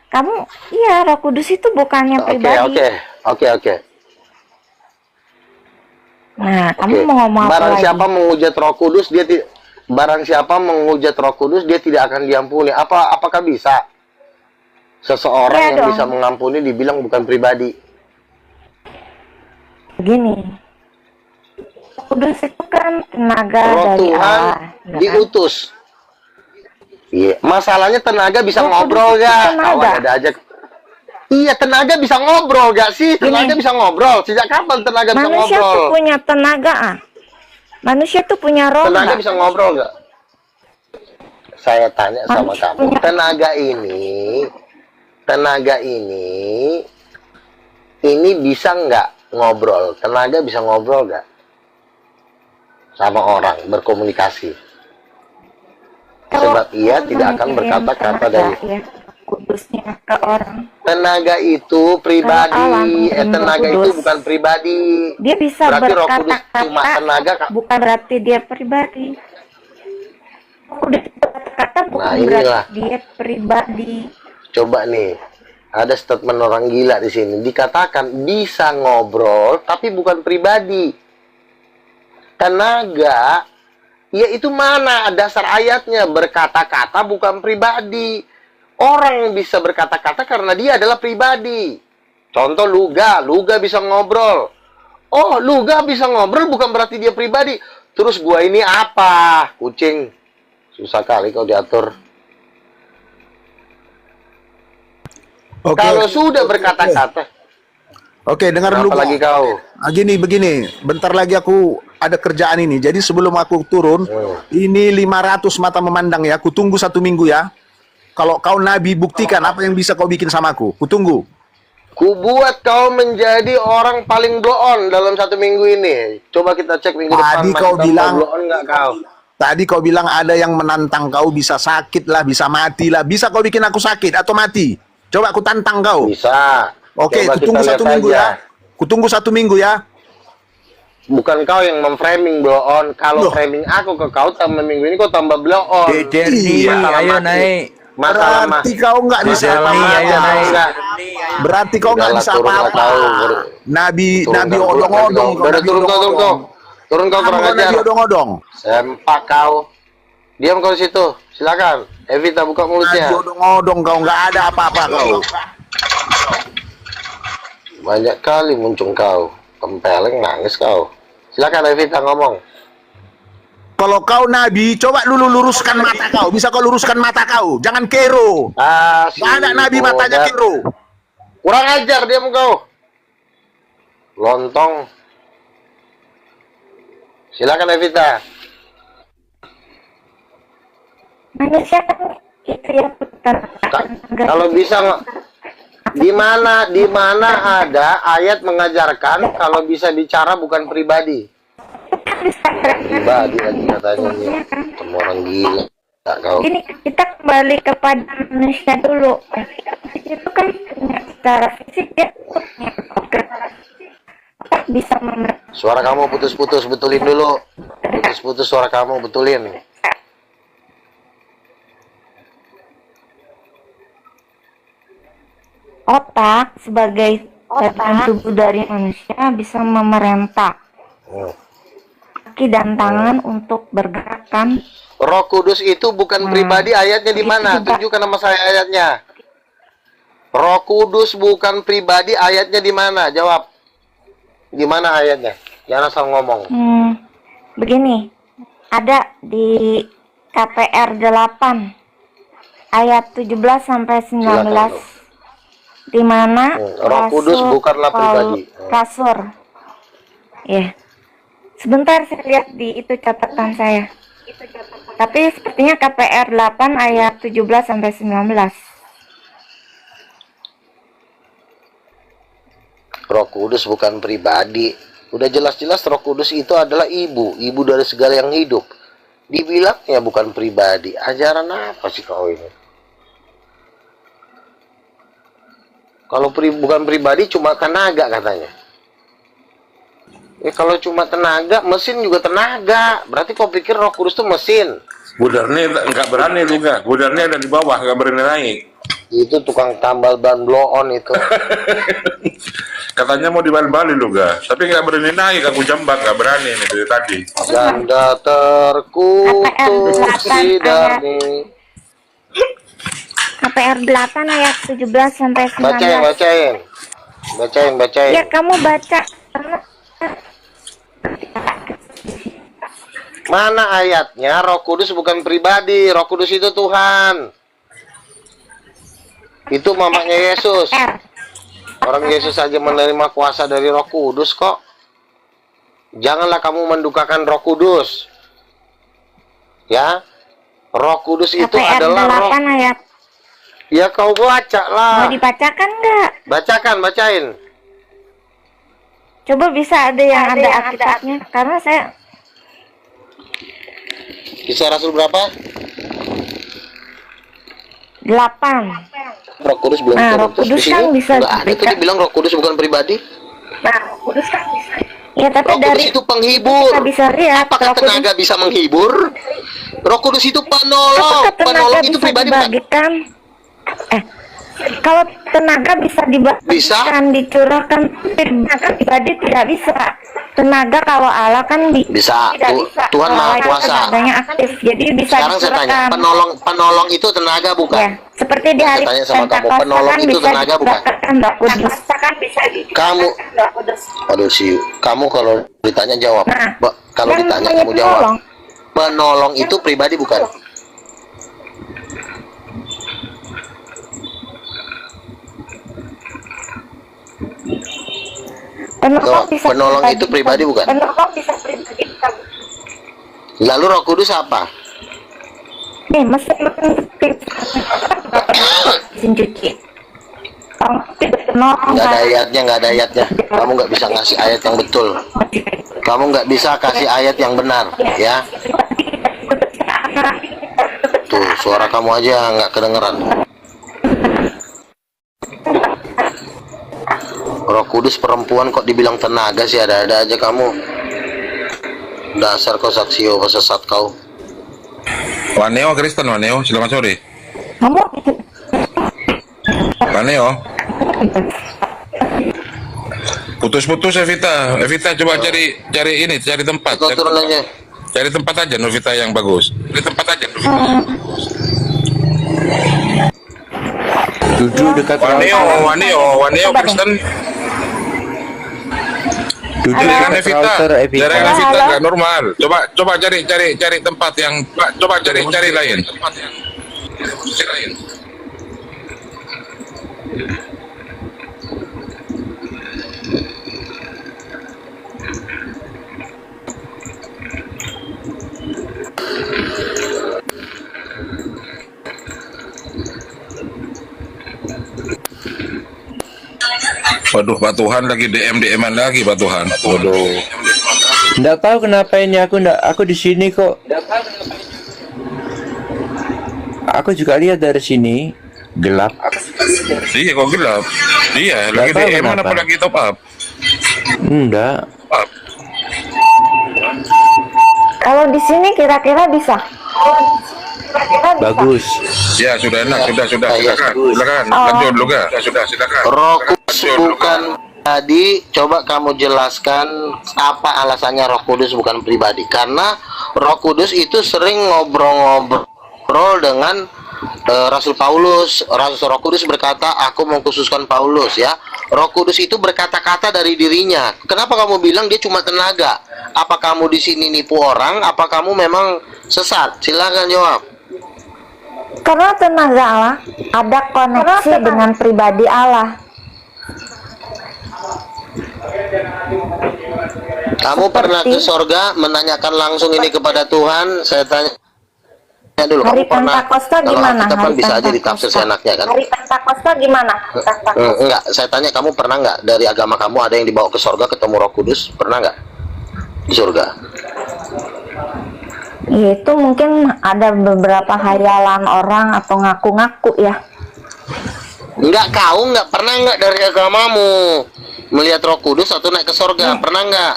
kamu, iya, Roh Kudus itu bukannya pribadi. Oke. Nah, kamu Oke. mau ngomong apa Barang lagi? siapa menghujat Roh Kudus, barang siapa menghujat Roh Kudus, dia tidak akan diampuni. Apakah bisa seseorang Iya yang dong. bisa mengampuni dibilang bukan pribadi? Begini, Roh Kudus itu kan tenaga Roh dari Tuhan Allah, ya kan? diutus. Iya, masalahnya tenaga bisa Roh ngobrol Kudus itu gak? tenaga. Kawan ada aja. Iya, tenaga bisa ngobrol gak sih? Tenaga bisa ngobrol. Sejak kapan tenaga bisa Manusia ngobrol? tuh punya tenaga, Manusia tuh punya roh Tenaga nggak? bisa ngobrol gak? Saya tanya sama Manusia kamu, punya- tenaga ini bisa nggak ngobrol? Tenaga bisa ngobrol nggak sama orang, berkomunikasi? Sebab ia tidak akan berkata-kata dari ya, kudusnya ke orang. tenaga itu pribadi. Kalau Allah Tenaga Kudus, itu bukan pribadi. Dia bisa Berarti Roh Kudus cuma berkata-kata, tenaga. bukan berarti dia pribadi. Roh Kudus itu berkata bukan Nah, inilah. berarti dia pribadi. Coba nih, ada statement orang gila di sini. Dikatakan bisa ngobrol, tapi bukan pribadi. Tenaga, ya itu mana dasar ayatnya? Berkata-kata bukan pribadi. Orang bisa berkata-kata karena dia adalah pribadi. Contoh Luga bisa ngobrol. Oh, Luga bisa ngobrol bukan berarti dia pribadi. Terus gua ini apa? Kucing. Susah kali kau diatur. Oke. Kalau sudah berkata-kata, Oke, dengar dulu. apalagi kau. Begini, bentar lagi aku ada kerjaan ini. Jadi sebelum aku turun, ini 500 mata memandang ya. Aku tunggu 1 minggu ya. Kalau kau nabi, buktikan apa yang bisa kau bikin sama aku. Kutunggu. Ku buat kau menjadi orang paling blow on dalam 1 minggu ini. Coba kita cek minggu depan. Tadi kau bilang- blow on nggak kau? Tadi kau bilang ada yang menantang kau, bisa sakit lah, bisa mati lah. Bisa kau bikin aku sakit atau mati? Coba aku tantang kau. Bisa. Oke, Coba kutunggu kita 1 lihat minggu aja. ya. Kutunggu 1 minggu ya. Bukan kau yang memframing blow on. Kalau Loh. framing aku ke kau tambah minggu ini kau tambah blow on. Derdi, Masalah ayo mati. naik. Masalah Berarti mah. kau nggak bisa Masalah apa-apa. ayo naik. Enggak. Berarti kau nggak Udahlah, bisa turunlah apa-apa. kau. Nabi Turun kau, odong-odong. turun kau. Udah, turun kau. Turun kau kurang Kamu ajar. Nabi odong-odong. Sempak kau. Diam kau di situ. Silakan. Evita buka Nabi mulutnya. odong-odong kau, nggak ada apa-apa kau. Banyak kali muncul kau. Tempeleng nangis kau. Silakan Evita ngomong. Kalau kau nabi, coba dulu luruskan mata kau. Bisa kau luruskan mata kau. Jangan kero. Nggak ada nabi matanya kero. Kurang ajar diam kau. Lontong. Silakan Evita. Manusia kan itu ya Kalau bisa di mana ada ayat mengajarkan kalau bisa bicara bukan pribadi. Pribadi lagi katanya nih. Semua orang gila. Tak kau. Ini kita kembali kepada manusia dulu. Itu kan secara fisik dia punya organ. Bisa Suara kamu putus-putus, betulin dulu. Putus-putus suara kamu, betulin. otak sebagai bagian tubuh dari manusia bisa memerintah kaki dan tangan untuk bergerakan. Roh Kudus itu bukan pribadi, ayatnya di mana? Tunjukkan nama saya ayatnya. Roh Kudus bukan pribadi, ayatnya di mana? Jawab. Di mana ayatnya? Jangan asal ngomong. Begini, ada di KPR 8 ayat 17 sampai 19. Silakan, Di mana Roh Kudus bukanlah pribadi. Kasur. Ya. Sebentar saya lihat di itu catatan saya. Tapi sepertinya KPR 8 ayat 17 sampai 19. Roh Kudus bukan pribadi. Udah jelas-jelas Roh Kudus itu adalah ibu dari segala yang hidup. Dibilangnya bukan pribadi. Ajaran apa sih kau ini? Kalau bukan pribadi cuma tenaga katanya. Kalau cuma tenaga, mesin juga tenaga. Berarti kau pikir Roh Kudus itu mesin? Budarnya nggak berani juga. Budarnya ada di bawah, nggak berani naik. Itu tukang tambal ban blow on itu. Katanya mau dibalik lu ga, tapi nggak berani naik. Aku jambak nggak berani nih dari tadi. Janda terkutuk sidarni. KPR 8 ayat 17 sampai 19. Bacain. Ya, kamu baca. Mana ayatnya Roh Kudus bukan pribadi, Roh Kudus itu Tuhan. Itu mamanya Yesus. Orang Yesus saja menerima kuasa dari Roh Kudus kok. Janganlah kamu mendukakan Roh Kudus. Ya. Roh Kudus itu KPR adalah 8 roh. ayat. Ya kau baca lah. Mau dibacakan nggak? Bacain. Coba bisa ada yang ada Alkitabnya, karena saya Kisah Rasul berapa? 8. Roh Kudus belum Nah, turun. Roh Terus Kudus di sini kan bisa nggak ada tuh diberikan. dibilang Roh Kudus bukan pribadi. Ya, tapi Roh Kudus dari itu penghibur. kita bisa lihat Apakah Roh Kudus- tenaga bisa menghibur? Roh Kudus itu penolong. apakah tenaga Penolong itu bisa pribadi bukan? dibagikan? Kalau tenaga bisa dibagikan, dicurahkan, tenaga pribadi tidak bisa. Tenaga kalau Allah kan Bisa. tidak bisa. Tuhan Maha Allah itu Kuasa. tenaganya aktif, jadi bisa Sekarang saya tanya, dicurahkan. penolong itu tenaga bukan? Ya, seperti di hari Saya tanya sama kamu, Pentakosta penolong kan itu bisa tenaga bukan? dicurahkan Roh Kudus. Kamu, aduh sih, kamu kalau ditanya jawab. Nah, Kalau yang ditanya namanya kamu jawab. penolong. Penolong itu pribadi bukan? Penolong bisa Penolong itu pribadi bukan? Penolong bisa pribadi. Lalu Roh Kudus apa? Nih, mesin cuci. Nggak ada ayatnya. Kamu nggak bisa ngasih ayat yang betul. Kamu nggak bisa kasih ayat yang benar, ya. Tuh, suara kamu aja nggak kedengeran. Roh Kudus perempuan kok dibilang tenaga sih, ada-ada aja kamu. Dasar kau saksio, sesat kau. Waneo Kristen, Waneo, selamat sore. Kamu Waneo. Putus-putus Evita. Evita coba cari tempat. Kau turun aja. Cari tempat aja Novita yang bagus. Cari tempat aja Novita. Duduk dekat Waneo Kristen. Duduk Jaringan dekat Evita. router Evita. Jaringan Evita nggak normal. Coba cari tempat yang coba cari lain. Waduh, Pak Tuhan lagi DM-an lagi Pak Tuhan. Waduh. Nggak tahu kenapa ini aku di sini kok. Aku juga lihat dari sini gelap. Iya kok gelap. Iya, lagi Nggak tahu DM-an kenapa. apa lagi top up? Enggak. kalau di sini kira-kira bisa? Bagus. Ya, sudah enak, sudah. Iya, Silakan. Lanjut dulu, Ga. Sudah, silakan. Roh Kudus bukan pribadi. Coba kamu jelaskan apa alasannya Roh Kudus bukan pribadi? Karena Roh Kudus itu sering ngobrol-ngobrol dengan Rasul Paulus. Roh Kudus berkata, aku mengkhususkan Paulus, ya. Roh Kudus itu berkata-kata dari dirinya. Kenapa kamu bilang dia cuma tenaga? Apa kamu di sini nipu orang? Apa kamu memang sesat? Silakan jawab. Karena tenaga Allah ada koneksi dengan pribadi Allah. Kamu pernah ke sorga menanyakan langsung ini kepada Tuhan? Saya tanya dulu, Hari kamu pernah? Pentakosta Kalau gimana? Alkitab kan Hari bisa aja Pentakosta. ditafsir seenaknya kan? Hari Pentakosta gimana? Enggak, saya tanya kamu pernah nggak dari agama kamu ada yang dibawa ke sorga ketemu Roh Kudus? Pernah nggak? Di surga? Ya, itu mungkin ada beberapa hayalan orang atau ngaku-ngaku ya. Enggak, kau nggak pernah nggak dari agamamu melihat Roh Kudus atau naik ke sorga? Pernah nggak?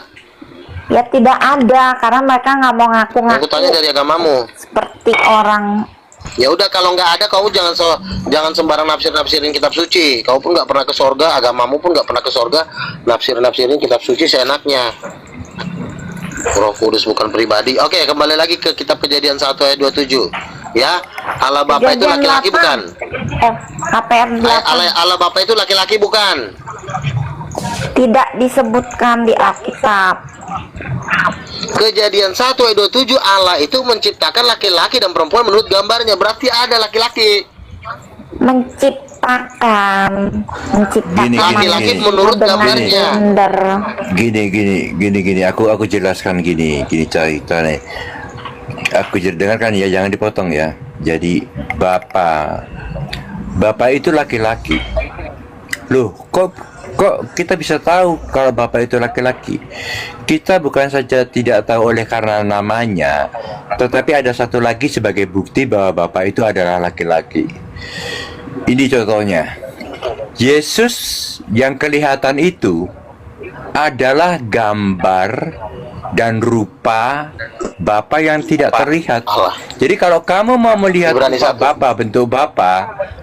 Ya tidak ada, karena mereka nggak mau Aku ngaku-ngaku tanya dari agamamu. seperti orang. Ya udah, kalau nggak ada, kamu jangan sembarang nafsirin kitab suci. Kau pun nggak pernah ke sorga, agamamu pun nggak pernah ke sorga, nafsirin kitab suci seenaknya. Roh Kudus bukan pribadi. Oke, kembali lagi ke kitab Kejadian 1 ayat 27. Ya, Allah Bapa itu Kejadian laki-laki 8. bukan? KPR 8 Allah Bapa itu laki-laki bukan? tidak disebutkan di Alkitab. Kejadian 1 ayat 27, Allah itu menciptakan laki-laki dan perempuan menurut gambarnya. Berarti ada laki-laki. Menciptakan Gini, Laki-laki gini. menurut dengan gambarnya. gender. Gini. Aku jelaskan gini cerita nih. Aku dengarkan ya, jangan dipotong ya. Jadi Bapak itu laki-laki. Loh, kok kita bisa tahu kalau Bapak itu laki-laki? Kita bukan saja tidak tahu oleh karena namanya, tetapi ada satu lagi sebagai bukti bahwa Bapak itu adalah laki-laki. Ini contohnya. Yesus yang kelihatan itu adalah gambar dan rupa Bapa yang tidak terlihat. Allah. Jadi kalau kamu mau melihat Ibrani rupa 1. Bapa, bentuk Bapa,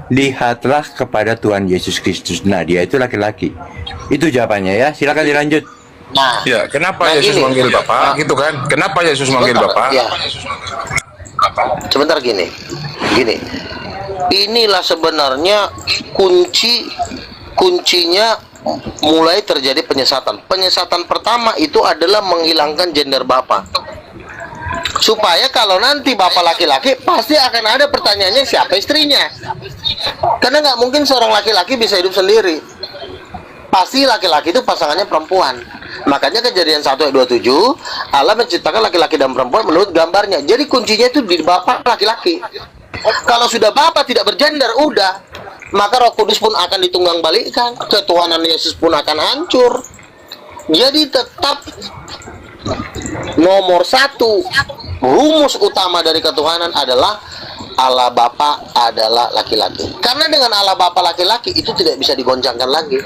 lihatlah kepada Tuhan Yesus Kristus. Nah, dia itu laki-laki. Itu jawabannya ya. Silakan dilanjut. Nah, Ya, kenapa Nah, Yesus gini. manggil Bapak? Gitu kan? Kenapa Yesus manggil sebentar, Bapak? ya. Sebentar, gini. Inilah sebenarnya kuncinya mulai terjadi penyesatan. Penyesatan pertama itu adalah menghilangkan gender Bapak. Supaya kalau nanti Bapak laki-laki, pasti akan ada pertanyaannya siapa istrinya. Karena nggak mungkin seorang laki-laki bisa hidup sendiri. Pasti laki-laki itu pasangannya perempuan. Makanya Kejadian 1 ayat 27, Allah menciptakan laki-laki dan perempuan menurut gambarnya. Jadi kuncinya itu di Bapak laki-laki. Kalau sudah Bapak tidak bergender, udah, maka Roh Kudus pun akan ditunggang balikan, ketuhanan Yesus pun akan hancur. Jadi tetap nomor satu, rumus utama dari ketuhanan adalah Allah Bapa adalah laki-laki. Karena dengan Allah Bapa laki-laki itu tidak bisa digoncangkan lagi.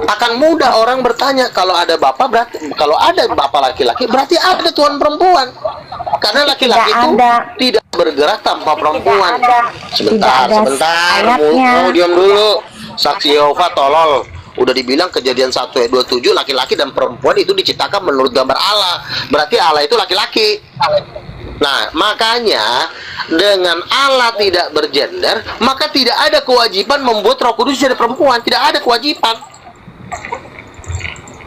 Akan mudah orang bertanya, kalau ada Bapa berarti, kalau ada Bapa laki-laki berarti ada Tuhan perempuan. Karena laki-laki itu tidak bergerak tanpa perempuan. Sebentar, mau diam dulu. Saksi Yehova tolol. Udah dibilang Kejadian 1 ayat 27, laki-laki dan perempuan itu diciptakan menurut gambar Allah. Berarti Allah itu laki-laki. Nah, makanya dengan Allah tidak bergender, maka tidak ada kewajiban membuat Roh Kudus jadi perempuan. Tidak ada kewajiban.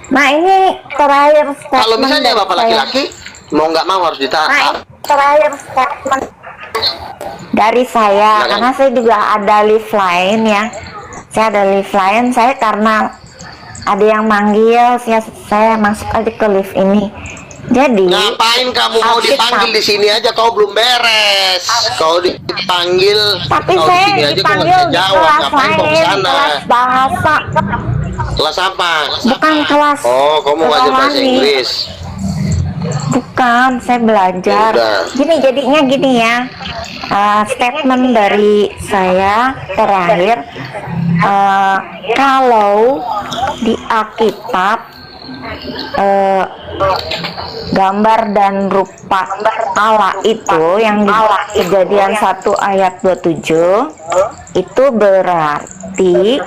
Nah, ini terakhir statement. Kalau misalnya dari Bapak saya. laki-laki, mau nggak mau harus Nah, ditahan. ini terakhir statement dari saya, Silakan. karena saya juga ada live lain ya. Saya ada live lain, saya karena ada yang manggil, saya masuk aja ke live ini. Jadi Ngapain kamu mau Alkitab. dipanggil di sini aja? Kau belum beres. Kau dipanggil, Tapi kau di saya sini aja kau nggak dipanggil bisa di jawab. kelas Ngapain kau lain, kesana? kelas bahasa, Kelas apa? bukan kelas. Oh, kamu ngajar bahasa rohani. Inggris. Bukan, saya belajar. Ya udah. Jadinya gini ya. Statement dari saya terakhir, kalau di Alkitab gambar dan rupa Allah itu yang di Kejadian 1 ayat 27 itu berarti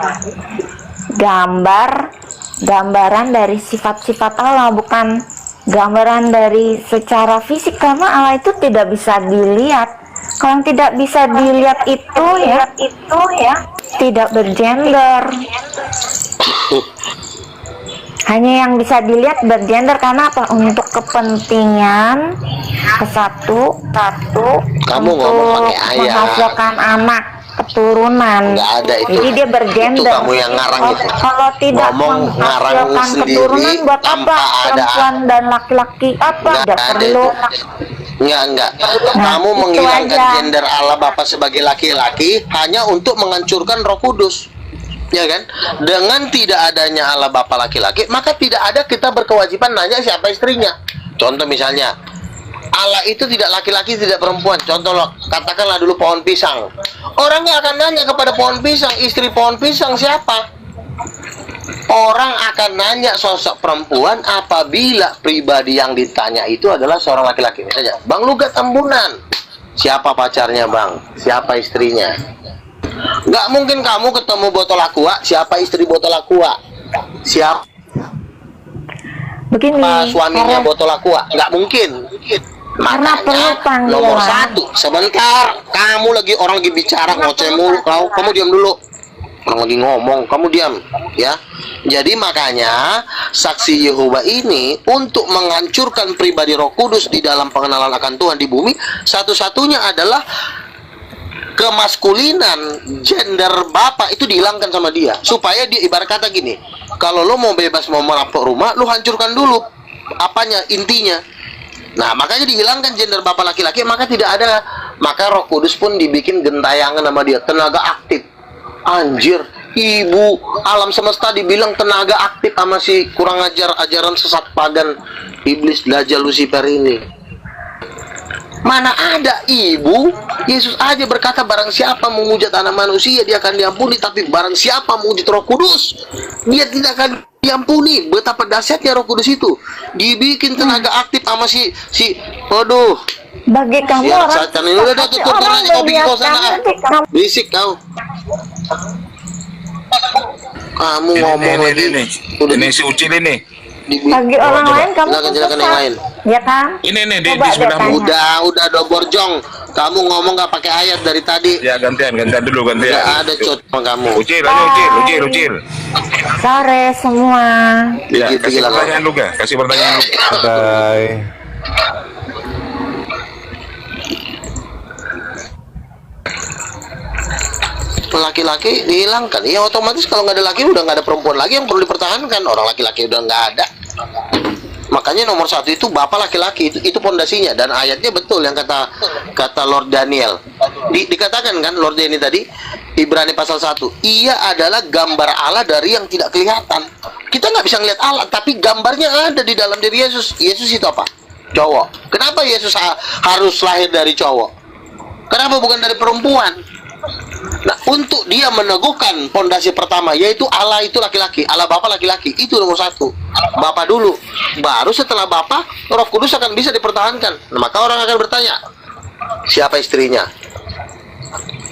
gambaran dari sifat-sifat Allah, bukan gambaran dari secara fisik, karena Allah itu tidak bisa dilihat. Kalau yang tidak bisa dilihat itu ya tidak bergender. Hanya yang bisa dilihat bergender karena apa? Untuk kepentingan Kamu ngomong untuk pakai ayat. menghasilkan anak, keturunan. Nggak ada itu. Jadi dia bergender. Itu kamu yang ngarang itu. Kalau tidak Ngomong ngarang menghasilkan sendiri keturunan buat tanpa apa? ada. Perempuan dan laki-laki apa? Nggak Tidak ada perlu. itu. Enggak. Nah, Kamu itu menghilangkan aja. gender Allah Bapa sebagai laki-laki hanya untuk menghancurkan Roh Kudus. Ya kan? Dengan tidak adanya Allah Bapa laki-laki, maka tidak ada kita berkewajiban nanya siapa istrinya. Contoh misalnya, Allah itu tidak laki-laki, tidak perempuan. Contoh loh, katakanlah dulu pohon pisang. Orang nggak akan nanya kepada pohon pisang, istri pohon pisang siapa? Orang akan nanya sosok perempuan apabila pribadi yang ditanya itu adalah seorang laki-laki. Misalnya, Bang Lugat Tambunan, siapa pacarnya Bang? Siapa istrinya? Nggak mungkin kamu ketemu botol aqua, siapa istri botol aqua? Siapa Begini, suaminya karena- botol aqua? Nggak mungkin. Karena perlu Makanya nomor panggilan. 1, sebentar, kamu orang lagi bicara ngoceh mulu, kamu diam dulu. Orang lagi ngomong, kamu diam, ya. Jadi makanya saksi Yehova ini untuk menghancurkan pribadi Roh Kudus di dalam pengenalan akan Tuhan di bumi, satu-satunya adalah kemaskulinan, gender bapak itu dihilangkan sama dia, supaya dia ibarat kata gini, kalau lo mau bebas mau merampok rumah, lo hancurkan dulu apanya, intinya. Nah, makanya dihilangkan gender bapak laki-laki, maka tidak ada, maka Roh Kudus pun dibikin gentayangan sama dia, tenaga aktif. Anjir, ibu alam semesta dibilang tenaga aktif sama si kurang ajar ajaran sesat pagan iblis Dajjal Lucifer ini. Mana ada ibu? Yesus aja berkata barang siapa menghujat anak manusia dia akan diampuni, tapi barang siapa menghujat Roh Kudus dia tidak akan diampuni. Betapa dahsyatnya Roh Kudus itu. Dibikin tenaga aktif sama si waduh. Bagi kamu Sial, orang setan ini udah tapi tutup orang kopi kau membiarkan sana. nanti kamu Berisik kau. Kamu ngomong lagi. Ini si Ucil ini. bagi orang lain kamu Silakan yang lain. ya kan? Ini di Coba deh sebelahmu. tanya. Udah Borjong. Kamu ngomong gak pakai ayat dari tadi. Ya gantian dulu gantian. Gak ada cut sama kamu. Ucil. Sore semua. Ya, Gitu, kasih gila, pertanyaan lu ga? Kasih pertanyaan lu. Bye. Laki-laki dihilangkan, ya otomatis kalau nggak ada laki udah nggak ada perempuan lagi yang perlu dipertahankan. Orang laki-laki udah nggak ada, makanya nomor 1 itu bapak laki-laki, itu pondasinya. Dan ayatnya betul yang kata Lord Daniel, dikatakan kan Lord Daniel tadi, Ibrani pasal 1, ia adalah gambar Allah dari yang tidak kelihatan. Kita nggak bisa ngeliat Allah, tapi gambarnya ada di dalam diri Yesus. Yesus itu apa? Cowok. Kenapa Yesus harus lahir dari cowok? Kenapa bukan dari perempuan? Nah, untuk dia meneguhkan pondasi pertama, yaitu Allah itu laki-laki, Allah Bapa laki-laki, itu nomor 1. Bapa dulu, baru setelah Bapa, Roh Kudus akan bisa dipertahankan. Nah, maka orang akan bertanya, siapa istrinya?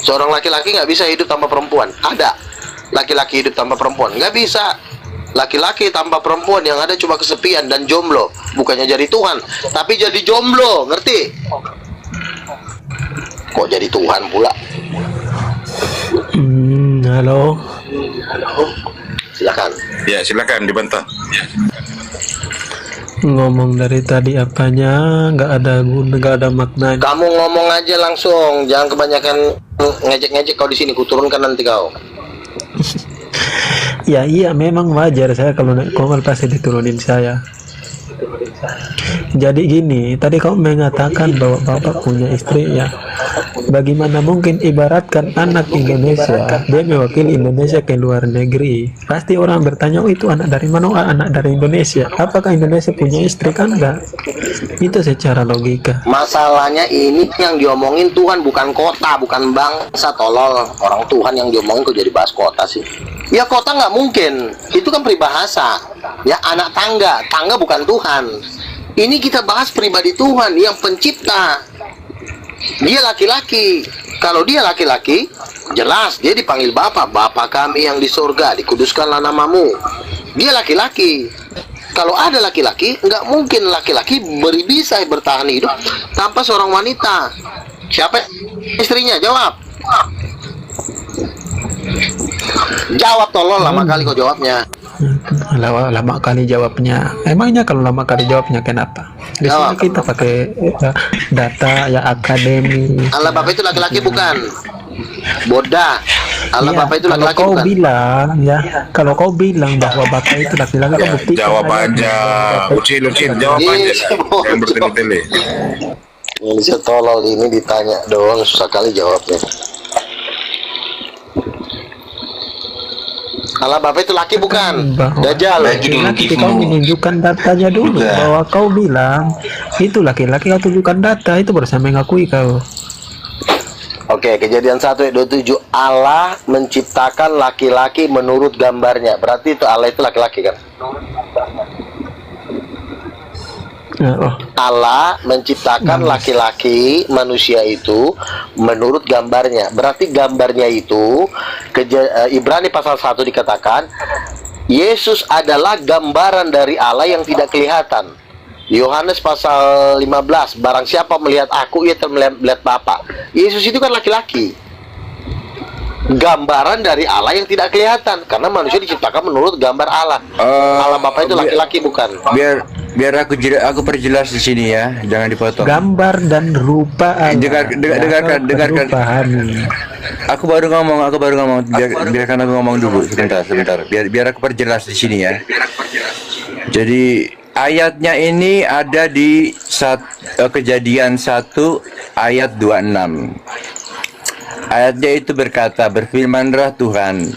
Seorang laki-laki nggak bisa hidup tanpa perempuan. Ada laki-laki hidup tanpa perempuan, nggak bisa. Laki-laki tanpa perempuan yang ada cuma kesepian dan jomblo. Bukannya jadi Tuhan, tapi jadi jomblo, ngerti? Kok jadi Tuhan pula? Halo. Silakan. Ya, silakan dibantah. Ngomong dari tadi apanya nggak ada guna, nggak ada maknanya. Kamu ngomong aja langsung, jangan kebanyakan ngejek-ngejek kau di sini, kuturunkan nanti kau. Ya iya memang wajar saya kalau naik kongol pasti diturunin saya. Jadi gini, tadi kau mengatakan bahwa bapak punya istri ya. Bagaimana mungkin ibaratkan anak Indonesia, dia mewakili Indonesia ke luar negeri. Pasti orang bertanya, oh itu anak dari mana? Oh, anak dari Indonesia. Apakah Indonesia punya istri? Kan enggak. Itu secara logika. Masalahnya ini yang diomongin Tuhan, bukan kota, bukan bangsa, tolol. Orang Tuhan yang diomongin kok jadi bahas kota sih? Ya kota nggak mungkin, itu kan peribahasa. Ya anak tangga, tangga bukan Tuhan. Ini kita bahas pribadi Tuhan yang pencipta. Dia laki-laki. Kalau dia laki-laki, jelas dia dipanggil Bapa. Bapa kami yang di surga, dikuduskanlah namamu. Dia laki-laki. Kalau ada laki-laki, nggak mungkin laki-laki bisa bertahan hidup tanpa seorang wanita. Siapa istrinya? Jawab. Jawab tolong, lama kali kau jawabnya. Lama kali jawabnya. Emangnya kalau lama kali jawabnya kenapa? Di sini kita pakai data ya akademi. Allah Bapa itu laki-laki bukan? Bodah. Allah Iya, Bapa itu kalau laki-laki kau bukan? bilang ya, kalau kau bilang bahwa Bapak itu laki-laki, kau buktikan Jawab ayatnya aja, bahwa Bapak Ucil, jawab aja. Iya, Jangan bertele-tele. Manusia tolol ini ditanya doang susah kali jawabnya. Allah Bapa itu laki bukan? bahwa Dajjal. laki-laki, kau menunjukkan datanya dulu bahwa kau bilang itu laki-laki, kau tunjukkan data itu baru saya mengakui kau. Oke, Kejadian 1 ayat 27, Allah menciptakan laki-laki menurut gambarnya. Berarti itu Allah itu laki-laki kan? Oh. Allah menciptakan laki-laki manusia itu menurut gambarnya. Berarti gambarnya itu Ibrani pasal 1 dikatakan Yesus adalah gambaran dari Allah yang tidak kelihatan. Yohanes pasal 15, barang siapa melihat aku, ia telah melihat Bapa. Yesus itu kan laki-laki, gambaran dari Allah yang tidak kelihatan, karena manusia diciptakan menurut gambar Allah. Allah Bapa itu laki-laki bukan? Biar aku perjelas di sini ya, jangan dipotong. Gambar dan rupa Allah. Dengarkan. Aku baru ngomong. Biarkan aku ngomong dulu sebentar. Biar aku perjelas di sini ya. Jadi ayatnya ini ada di Kejadian 1 ayat 26. Ayatnya itu berkata, berfirmanlah Tuhan,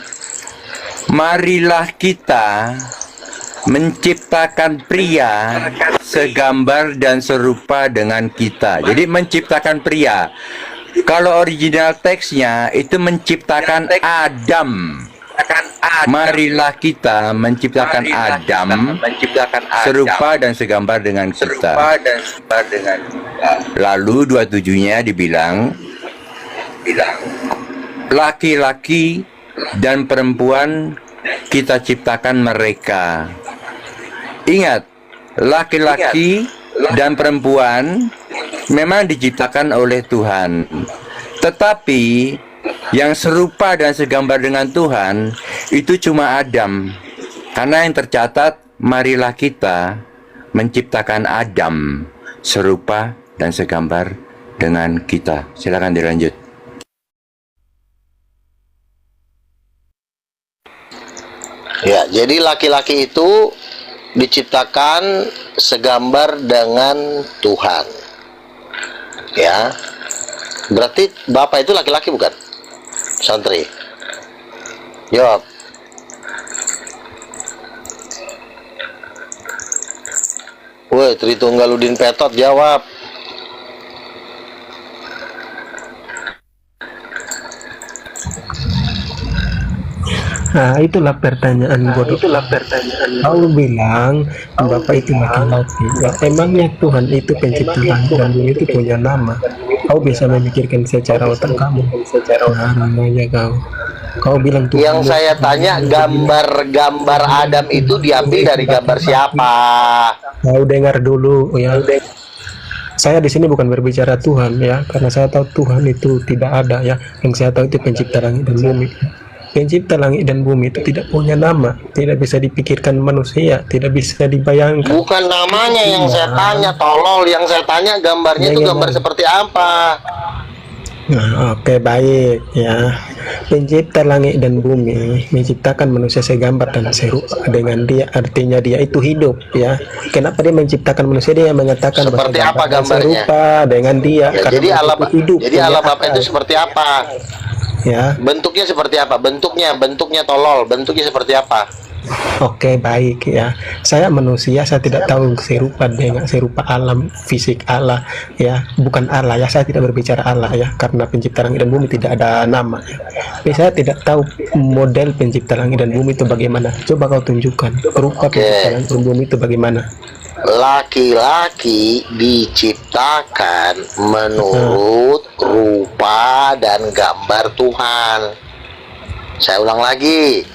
marilah kita menciptakan pria segambar dan serupa dengan kita. Jadi menciptakan pria. Kalau original teksnya itu menciptakan Adam. Marilah kita menciptakan Adam serupa dan segambar dengan kita. Lalu 27-nya dibilang laki-laki dan perempuan kita ciptakan mereka. Ingat, laki-laki dan perempuan memang diciptakan oleh Tuhan. Tetapi yang serupa dan segambar dengan Tuhan itu cuma Adam. Karena yang tercatat, marilah kita menciptakan Adam serupa dan segambar dengan kita. Silakan dilanjut. Ya, jadi laki-laki itu diciptakan segambar dengan Tuhan. Ya. Berarti Bapak itu laki-laki bukan? Santri. Jawab. Woi, Tritunggaludin Petot jawab. Nah, itulah pertanyaan bodoh. Kau bilang Bapak itu laki-laki. Ya, emangnya Tuhan itu pencipta langit dan bumi itu punya nama? Kau bisa memikirkan secara otak kamu. Namanya kau bilang Tuhan. Yang saya tanya, gambar Adam itu diambil dari gambar siapa? Kau dengar dulu ya. Saya di sini bukan berbicara Tuhan ya, karena saya tahu Tuhan itu tidak ada ya. Yang saya tahu itu pencipta langit dan bumi. Pencipta langit dan bumi itu tidak punya nama, tidak bisa dipikirkan manusia, tidak bisa dibayangkan. Bukan namanya yang saya tanya, tolol. Yang saya tanya gambarnya itu gambar seperti apa? Nah, oke, baik ya. Pencipta langit dan bumi menciptakan manusia segambar dan serupa dengan dia, artinya dia itu hidup ya. Kenapa dia menciptakan manusia? Dia mengatakan seperti apa gambarnya? Serupa dengan dia. Ya, jadi Allah hidup. Jadi Allah Bapa itu seperti apa? Ya. Bentuknya seperti apa? Bentuknya tolol. Bentuknya seperti apa? Oke, baik ya. Saya manusia, saya tidak tahu serupa dengan serupa alam fisik Allah ya, bukan Allah ya. Saya tidak berbicara Allah ya, karena pencipta langit dan bumi tidak ada nama ya. Tapi saya tidak tahu model pencipta langit dan bumi itu bagaimana. Coba kau tunjukkan rupa pencipta langit dan bumi itu bagaimana. Laki-laki diciptakan menurut rupa dan gambar Tuhan. Saya ulang lagi,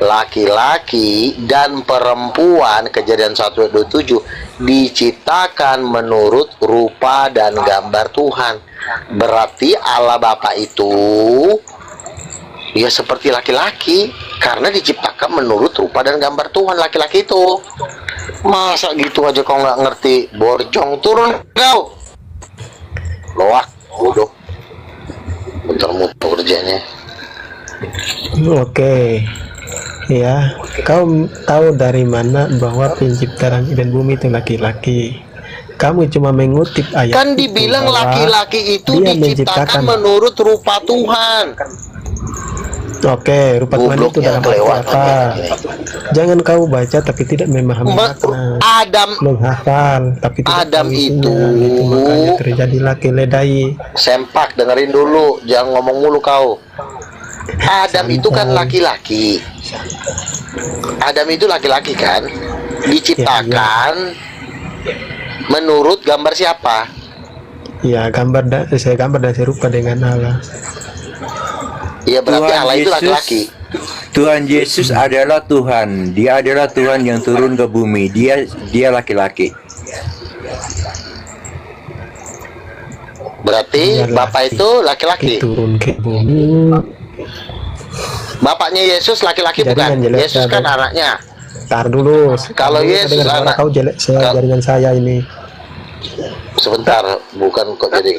laki-laki dan perempuan, Kejadian 1:27, diciptakan menurut rupa dan gambar Tuhan. Berarti Allah Bapa itu ya seperti laki-laki, karena diciptakan menurut rupa dan gambar Tuhan. Laki-laki itu masa gitu aja kau nggak ngerti? Borjong, turun kau. Loak, bodoh. Muter-muter kerjanya. Oke. Ya, kau tahu dari mana bahwa pencipta langit dan bumi itu laki-laki? Kamu cuma mengutip ayat Kan itu dibilang bahwa laki-laki itu dia diciptakan menciptakan. menurut rupa Tuhan. Oke, rupa Tuhan itu Gobloknya dalam arti kelewatan apa? ini. Jangan kau baca tapi tidak memahami makna. Adam Menghafal tapi tidak Adam tahu itu isinya. Itu makanya terjadi keledai. sempak, dengerin dulu, jangan ngomong mulu kau. Adam itu kan laki-laki. Adam itu laki-laki kan, diciptakan menurut gambar siapa? Ya, saya gambar dan serupa dengan Allah. Ya berarti Tuhan Allah itu Yesus- laki-laki. Tuhan Yesus adalah Tuhan. Dia adalah Tuhan yang turun ke bumi. Dia laki-laki. Berarti Dia Bapak itu laki-laki. Turun ke bumi. Bapaknya Yesus laki-laki Jaringan bukan? jelek Yesus kan saya. anaknya. Tar dulu. Kalau Dulu Yesus dengar suara anak- kau jelek jaringan saya ini. Sebentar, bukan kok jadi.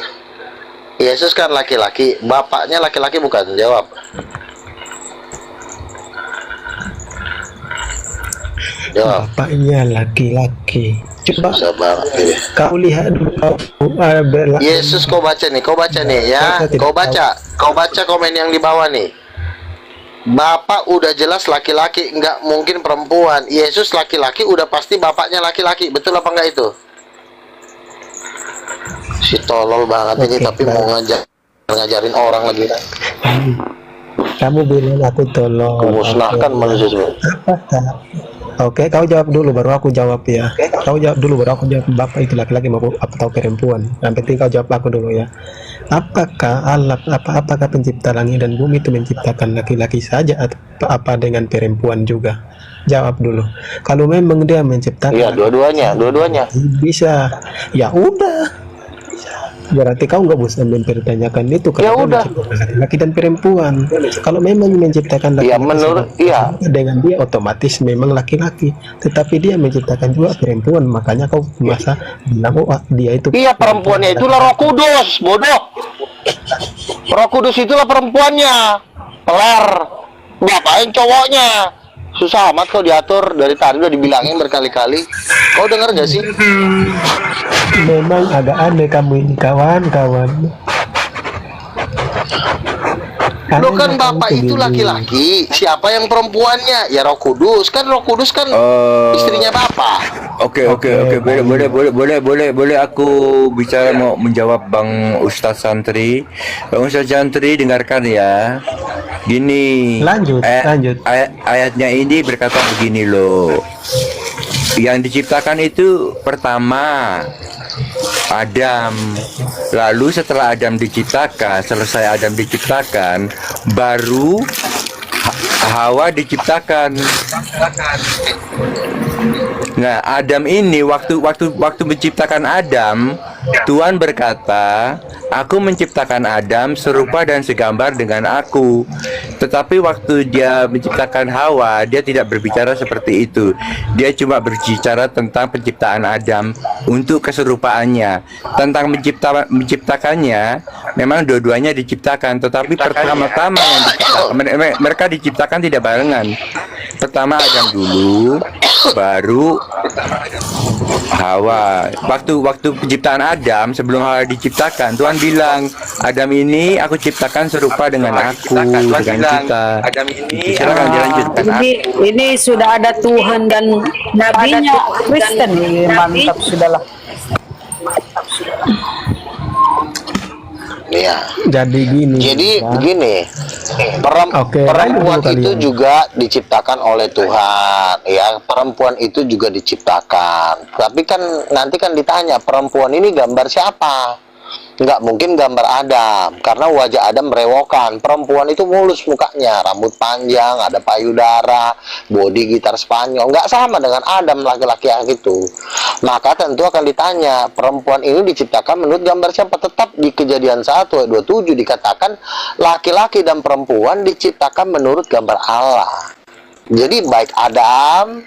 Yesus kan laki-laki, bapaknya laki-laki bukan? Jawab. Jawab. Bapaknya laki-laki. Coba Susah banget ini. kau lihat dulu. Yesus kau baca nih ya. Kau baca komen yang di bawah nih. Bapak udah jelas laki-laki, nggak mungkin perempuan. Yesus laki-laki, udah pasti bapaknya laki-laki. Betul apa enggak itu? Si tolol banget ini, Oke, tapi mau ngajarin orang lagi. Kamu bilang aku tolong. Kumusnahkan manusia semua. Apakah? Oke, kau jawab dulu baru aku jawab ya. Kau jawab dulu baru aku jawab. Bapak itu laki-laki maupun atau perempuan. Yang penting kau jawab aku dulu ya. Apakah Allah, apakah pencipta langit dan bumi itu menciptakan laki-laki saja atau apa dengan perempuan juga? Jawab dulu. Kalau memang dia menciptakan, Iya, dua-duanya. bisa. Ya udah. Berarti kau nggak usah mempertanyakan itu. Ya Kalau dia udah. menciptakan laki-laki dan perempuan. Kalau memang menciptakan laki-laki Ya menurut dengan dia otomatis memang laki-laki. Tetapi dia menciptakan juga perempuan. Makanya kau masa bilang dia itu. Iya, perempuannya itulah Roh Kudus, bodoh. Roh Kudus itulah perempuannya. Peler. Bapaknya cowoknya. Susah amat kau diatur, dari tadi udah dibilangin berkali-kali. Kau dengar gak sih? Memang agak aneh kamu ini kawan-kawan. Lo kan bapak itu laki-laki, siapa yang perempuannya? Ya Roh Kudus kan, Roh Kudus kan istrinya bapak. Oke. Boleh aku bicara, mau menjawab Bang Ustadz Santri. Bang Ustadz Santri, dengarkan ya. Gini. Lanjut. Ayatnya ini berkata begini loh. Yang diciptakan itu pertama Adam. Lalu setelah Adam diciptakan, selesai Adam diciptakan, baru Hawa diciptakan. Nah, Adam ini waktu menciptakan Adam, Tuhan berkata, "Aku menciptakan Adam serupa dan segambar dengan aku." Tetapi waktu dia menciptakan Hawa, dia tidak berbicara seperti itu. Dia cuma berbicara tentang penciptaan Adam untuk keserupaannya. Tentang menciptakannya, memang dua-duanya diciptakan, tetapi pertama-tama yang mereka diciptakan tidak barengan. Pertama Adam dulu, baru Hawa. Waktu penciptaan Adam, sebelum Hawa diciptakan, Tuhan bilang, "Adam ini aku ciptakan serupa dengan aku, dengan kita." Adam ini silakan dilanjutkan. Ini sudah ada Tuhan dan nabinya Kristen. Mantap sudahlah. Iya. Jadi begini, perempuan itu juga diciptakan oleh Tuhan, ya. Perempuan itu juga diciptakan. Tapi kan nanti kan ditanya, perempuan ini gambar siapa? Nggak mungkin gambar Adam, karena wajah Adam berewokan. Perempuan itu mulus mukanya, rambut panjang, ada payudara, body gitar Spanyol. Nggak sama dengan Adam, laki-laki yang itu. Maka tentu akan ditanya, perempuan ini diciptakan menurut gambar siapa? Tetap di Kejadian 1 ayat 27 dikatakan, laki-laki dan perempuan diciptakan menurut gambar Allah. Jadi baik Adam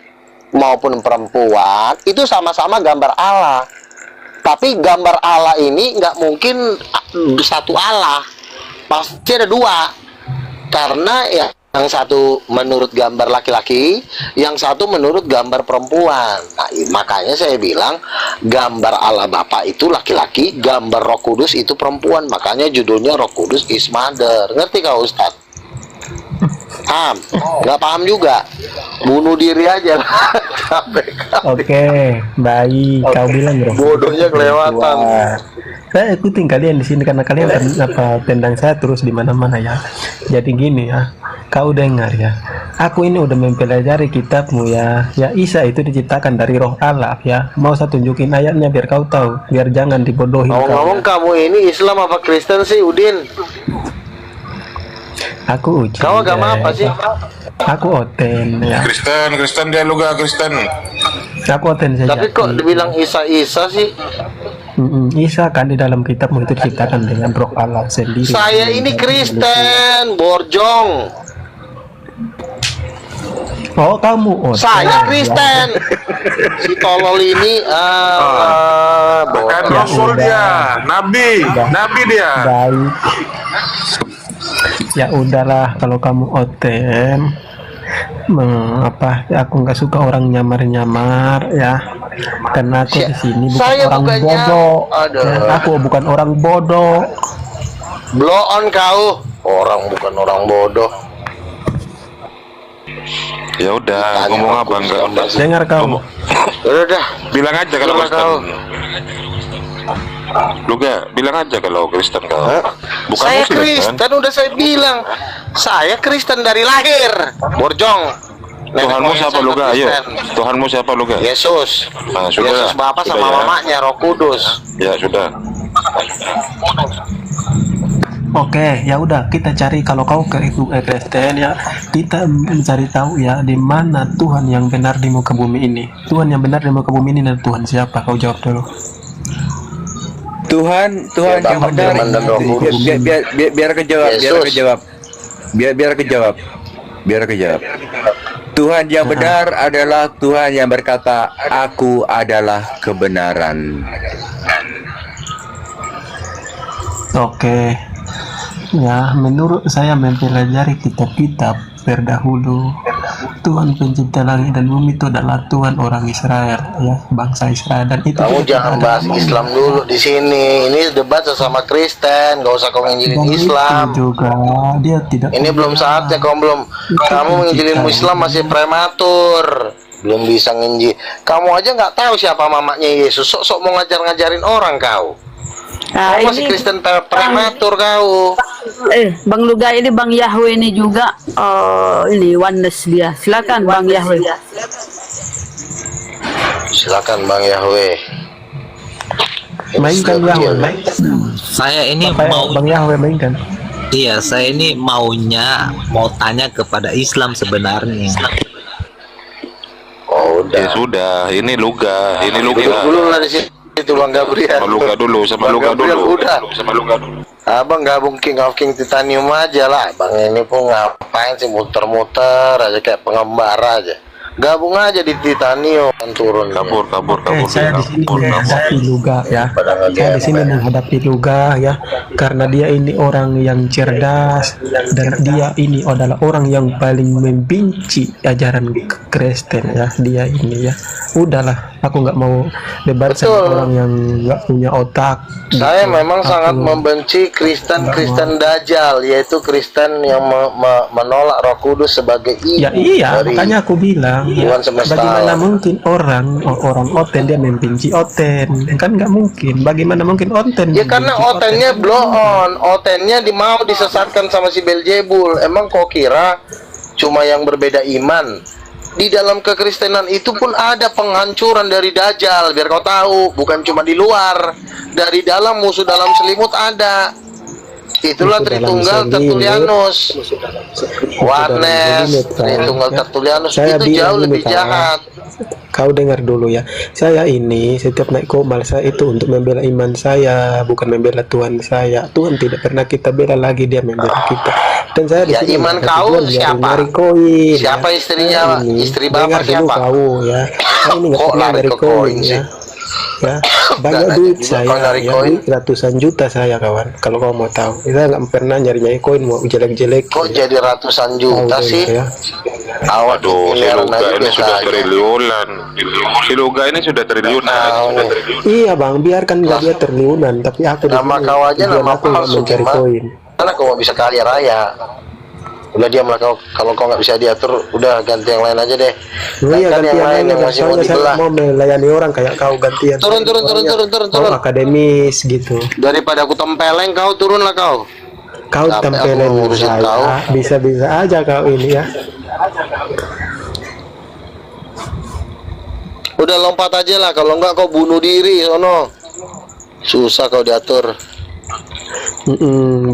maupun perempuan itu sama-sama gambar Allah. Tapi gambar Allah ini nggak mungkin satu Allah. pasti ada dua, karena ya yang satu menurut gambar laki-laki, yang satu menurut gambar perempuan. Nah, makanya saya bilang gambar Allah Bapa itu laki-laki, gambar Roh Kudus itu perempuan. Makanya judulnya Roh Kudus is Mother. Ngerti kau Ustadz? Paham? Nggak paham juga? Bunuh diri aja lah. Oke, baik. Kau bilang Roh Bodohnya kelewatan. Saya ikutin kalian di sini karena kalian tendang saya terus di mana-mana ya. Jadi gini ya, kau dengar ya. Aku ini udah mempelajari kitabmu ya. Ya Isa itu diciptakan dari Roh Allah ya. Mau saya tunjukin ayatnya biar kau tahu, biar jangan dibodohin. Ngomong-ngomong kamu ini Islam apa Kristen sih, Udin? Aku uji. Kau agama apa sih? Aku Oten ya. Kristen dia juga Kristen. Aku Oten saja. Tapi kok dibilang Isa sih? Isa kan di dalam kitabmu itu diciptakan dengan Roh Allah sendiri. Saya ini Kristen, Borjong. Oh, kamu Oten. Saya Kristen. Si tolol ini Bukan Rasul dia, Nabi dia. Baik. Ya udahlah kalau kamu Oten. Aku nggak suka orang nyamar-nyamar ya, karena aku di sini bukan orang bodoh. Aku bukan orang bodoh. Blow on kau. Orang bukan orang bodoh. Ya udah, ngomong apa enggak? Dengar kamu. Udah, bilang aja kalau Kristen. Lu gak bilang aja kalau Kristen kau. Bukan saya Muslim, Kristen kan? udah saya bilang. Saya Kristen dari lahir. Borjong. Tuhanmu siapa lu gak? Ayo. Tuhanmu siapa lu gak? Yesus. Nah, sudah. Yesus Bapa sama ya. mamanya Roh Kudus. Ya sudah. Oke, ya udah kita cari kalau kau ke Kristen ya, kita mencari tahu ya di mana Tuhan yang benar di muka bumi ini. Tuhan yang benar di muka bumi ini dan Tuhan siapa? Kau jawab dulu. Tuhan yang benar. Biar kejawab. Tuhan yang benar adalah Tuhan yang berkata, "Aku adalah kebenaran." Oke. Ya, menurut saya mempelajari kitab-kitab terdahulu, Tuhan pencipta langit dan bumi itu adalah Tuhan orang Israel, ya, bangsa Israel, dan itu. Kamu jangan bahas Islam dulu di sini. Ini debat sesama Kristen, gak usah kau nginjilin Islam. Juga dia tidak. Ini belum saatnya kamu menginjilin Islam masih prematur. Belum bisa nginjil. Kamu aja nggak tahu siapa mamanya Yesus. Sok-sok mau ngajarin orang kau. Nah, Kau masih Kristen prematur kau. Bang Luga ini Bang Yahweh ini juga ini oneness dia. Silakan Bang Yahweh. Silakan Bang Yahweh. Mainkan Yahweh. Saya ini Bang Yahweh mainkan. Iya, saya ini mau tanya kepada Islam sebenarnya. Oh, udah. Ya sudah, ini Luga. Dulu lah di sini. Itu Bang Gabriel. Sama Luga dulu. Udah. Abang gabung King of King Titanium aja lah. Bang ini pun ngapain sih muter-muter aja kayak pengembara aja. Gabung aja di Titanium turun. Kabur. Saya di sini menghadapi Luga ya. Saya di sini menghadapi Luga ya, karena dia ini orang yang cerdas dan dia ini adalah orang yang paling membenci ajaran Kristen ya. Dia ini ya. Udahlah, aku nggak mau debat sama orang yang nggak punya otak. Saya memang sangat membenci Kristen Dajjal, yaitu Kristen yang menolak Roh Kudus sebagai ibu. Ya iya, makanya aku bilang. Ya, bagaimana mungkin orang Oten dia membenci Oten? Kan nggak mungkin. Bagaimana mungkin Oten? Ya karena Otennya blow on, Otennya mau disesatkan sama si Beelzebul. Emang kau kira cuma yang berbeda iman? Di dalam kekristenan itu pun ada penghancuran dari Dajjal, biar kau tahu, bukan cuma di luar, dari dalam musuh dalam selimut ada. Itulah Tritunggal Tertullianus, Oneness, Tritunggal Tertullianus itu jauh lebih jahat. Kau dengar dulu ya, saya ini setiap naik komal saya itu untuk membela iman saya, bukan membela Tuhan saya. Tuhan tidak pernah kita bela lagi, dia membela kita. Dan saya di sini iman kau siapa? Koin, siapa ya. istrinya? Istri bapak dengar siapa? Kau ya. Saya ini nggak pernah dari koin ya. ya banyak duit saya ya, duit ratusan juta saya kawan, kalau kau mau tahu. Kita nggak pernah nyari koin mau jelek-jelek. Kok jadi ratusan juta sih? Ya. Waduh, si Luga ini sudah triliunan. Si Luga ini sudah triliunan. Iya bang, biarkan dia triliunan, tapi aku nama kau aja nama palsu mencari gimana? koin. Karena kau mau bisa kaya raya. Udah diam lah kau, kalau kau nggak bisa diatur, udah ganti yang lain aja deh. Iya, Ganti yang lain yang masih mau soalnya saya dibelah. mau melayani orang kayak kau gantian. Turun. Akademis gitu. Daripada aku tempeleng kau, turun lah kau. Kau Capek tempelin aku ngurusin saya, kau. bisa-bisa aja kau ini ya. Udah lompat aja lah, kalau enggak kau bunuh diri, sono. Susah kau diatur.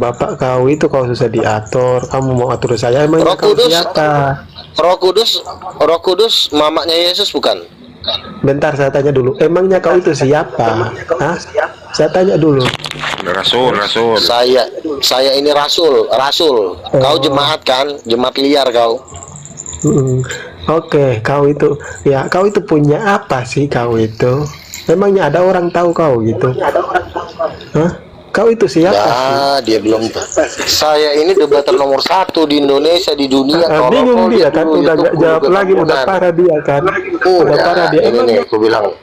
Bapak kau itu kau susah diatur, kamu mau atur saya emang Roh kau Kudus, siapa? Roh Kudus, mamanya Yesus bukan? Bentar saya tanya dulu, emangnya kau itu siapa? Hah? Saya tanya dulu. Rasul. Saya ini rasul. Kau jemaat kan? Jemaat liar kau. Oke, kau itu punya apa sih kau itu? Memangnya ada orang tahu kau gitu? Hah? Kau itu siapa sih? Dia belum. Saya ini debater nomor 1 di Indonesia, di dunia. Bingung dia kan, udah gak jawab lagi, udah parah dia kan. Udah parah dia. Ini nih, aku bilang,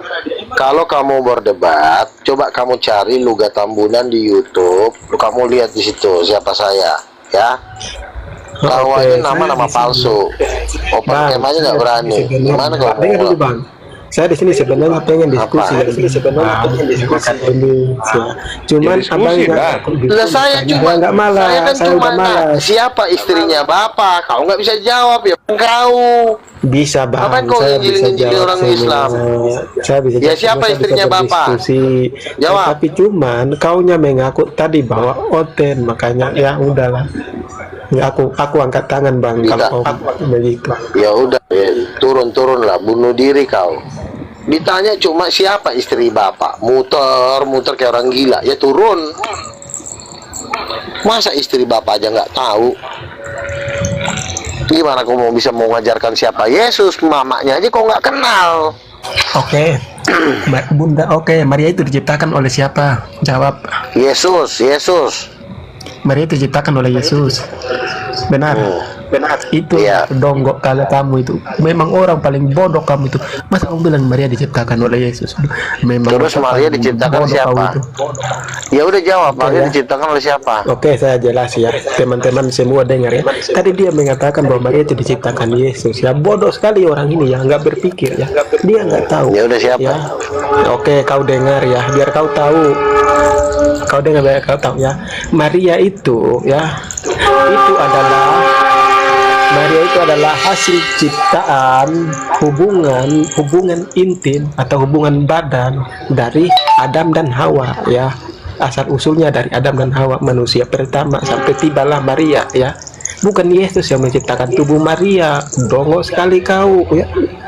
kalau kamu berdebat, coba kamu cari Luga Tambunan di YouTube, kamu lihat di situ siapa saya, ya. Kau aja nama palsu. Open cam aja nggak berani. Gimana kau? Dengar dulu bang. Saya di sini sebenarnya pengen diskusi, cuman abang saya nggak malas, saya udah malas. Siapa istrinya Bapak? Kau nggak bisa jawab ya, kau. Bisa bang, Apa kau saya bisa jawab orang Islam? Saya bisa Ya siapa istrinya Bapak? Jawab. Tapi cuman kaunya mengaku tadi bahwa oten, makanya ya udahlah. Ya aku angkat tangan bang kalau begitu. Ya udah, turun lah, bunuh diri kau. Ditanya cuma siapa istri Bapak, muter kayak orang gila, ya turun. Masa istri Bapak aja nggak tahu? Gimana kau mau bisa mengajarkan siapa Yesus? Mamanya aja kau nggak kenal. Oke. Bunda, Maria itu diciptakan oleh siapa? Jawab. Yesus. Maria itu diciptakan oleh Yesus. Benar. Itu donggok kalau kamu itu. Memang orang paling bodoh kamu itu. Masa kamu bilang Maria diciptakan oleh Yesus? Memang. Terus Maria diciptakan siapa? Ya udah jawab, Maria diciptakan oleh siapa? Oke, saya jelas ya. Teman-teman semua dengar ya. Tadi dia mengatakan bahwa Maria itu diciptakan Yesus. Ya bodoh sekali orang ini ya, nggak berpikir ya. Dia nggak tahu. Ya udah siapa? Ya. Oke, kau dengar ya, biar kau tahu. Kau dengar biar kau tahu ya. Maria itu adalah hasil ciptaan hubungan intim atau hubungan badan dari Adam dan Hawa ya. Asal usulnya dari Adam dan Hawa, manusia pertama, sampai tibalah Maria ya. Bukan Yesus yang menciptakan tubuh Maria. Dongo sekali kau ya.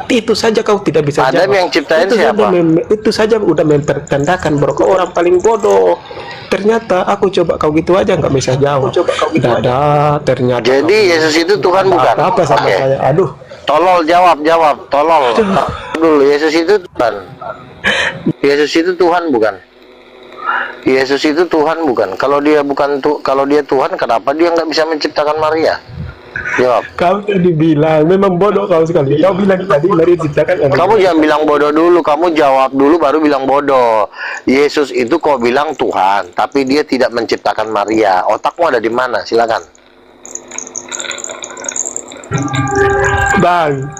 Itu saja kau tidak bisa Adam jawab. yang ciptain siapa? Itu saja udah mempertandakan bahwa kau orang paling bodoh. Ternyata aku coba kau gitu aja nggak bisa jawab. Ternyata. Jadi Yesus itu Tuhan bukan? Apa sama saya? Aduh. Tolol jawab. Tolol. Dulu Yesus itu Tuhan. Yesus itu Tuhan bukan? Yesus itu Tuhan bukan? Kalau dia Tuhan, kenapa dia nggak bisa menciptakan Maria? Jawab. Kau tadi bilang memang bodoh kau sekali. Kau bilang tadi Maria diciptakan. Kamu jangan bilang bodoh dulu, kamu jawab dulu baru bilang bodoh. Yesus itu kau bilang Tuhan, tapi dia tidak menciptakan Maria. Otakmu ada di mana? Silakan. Bang,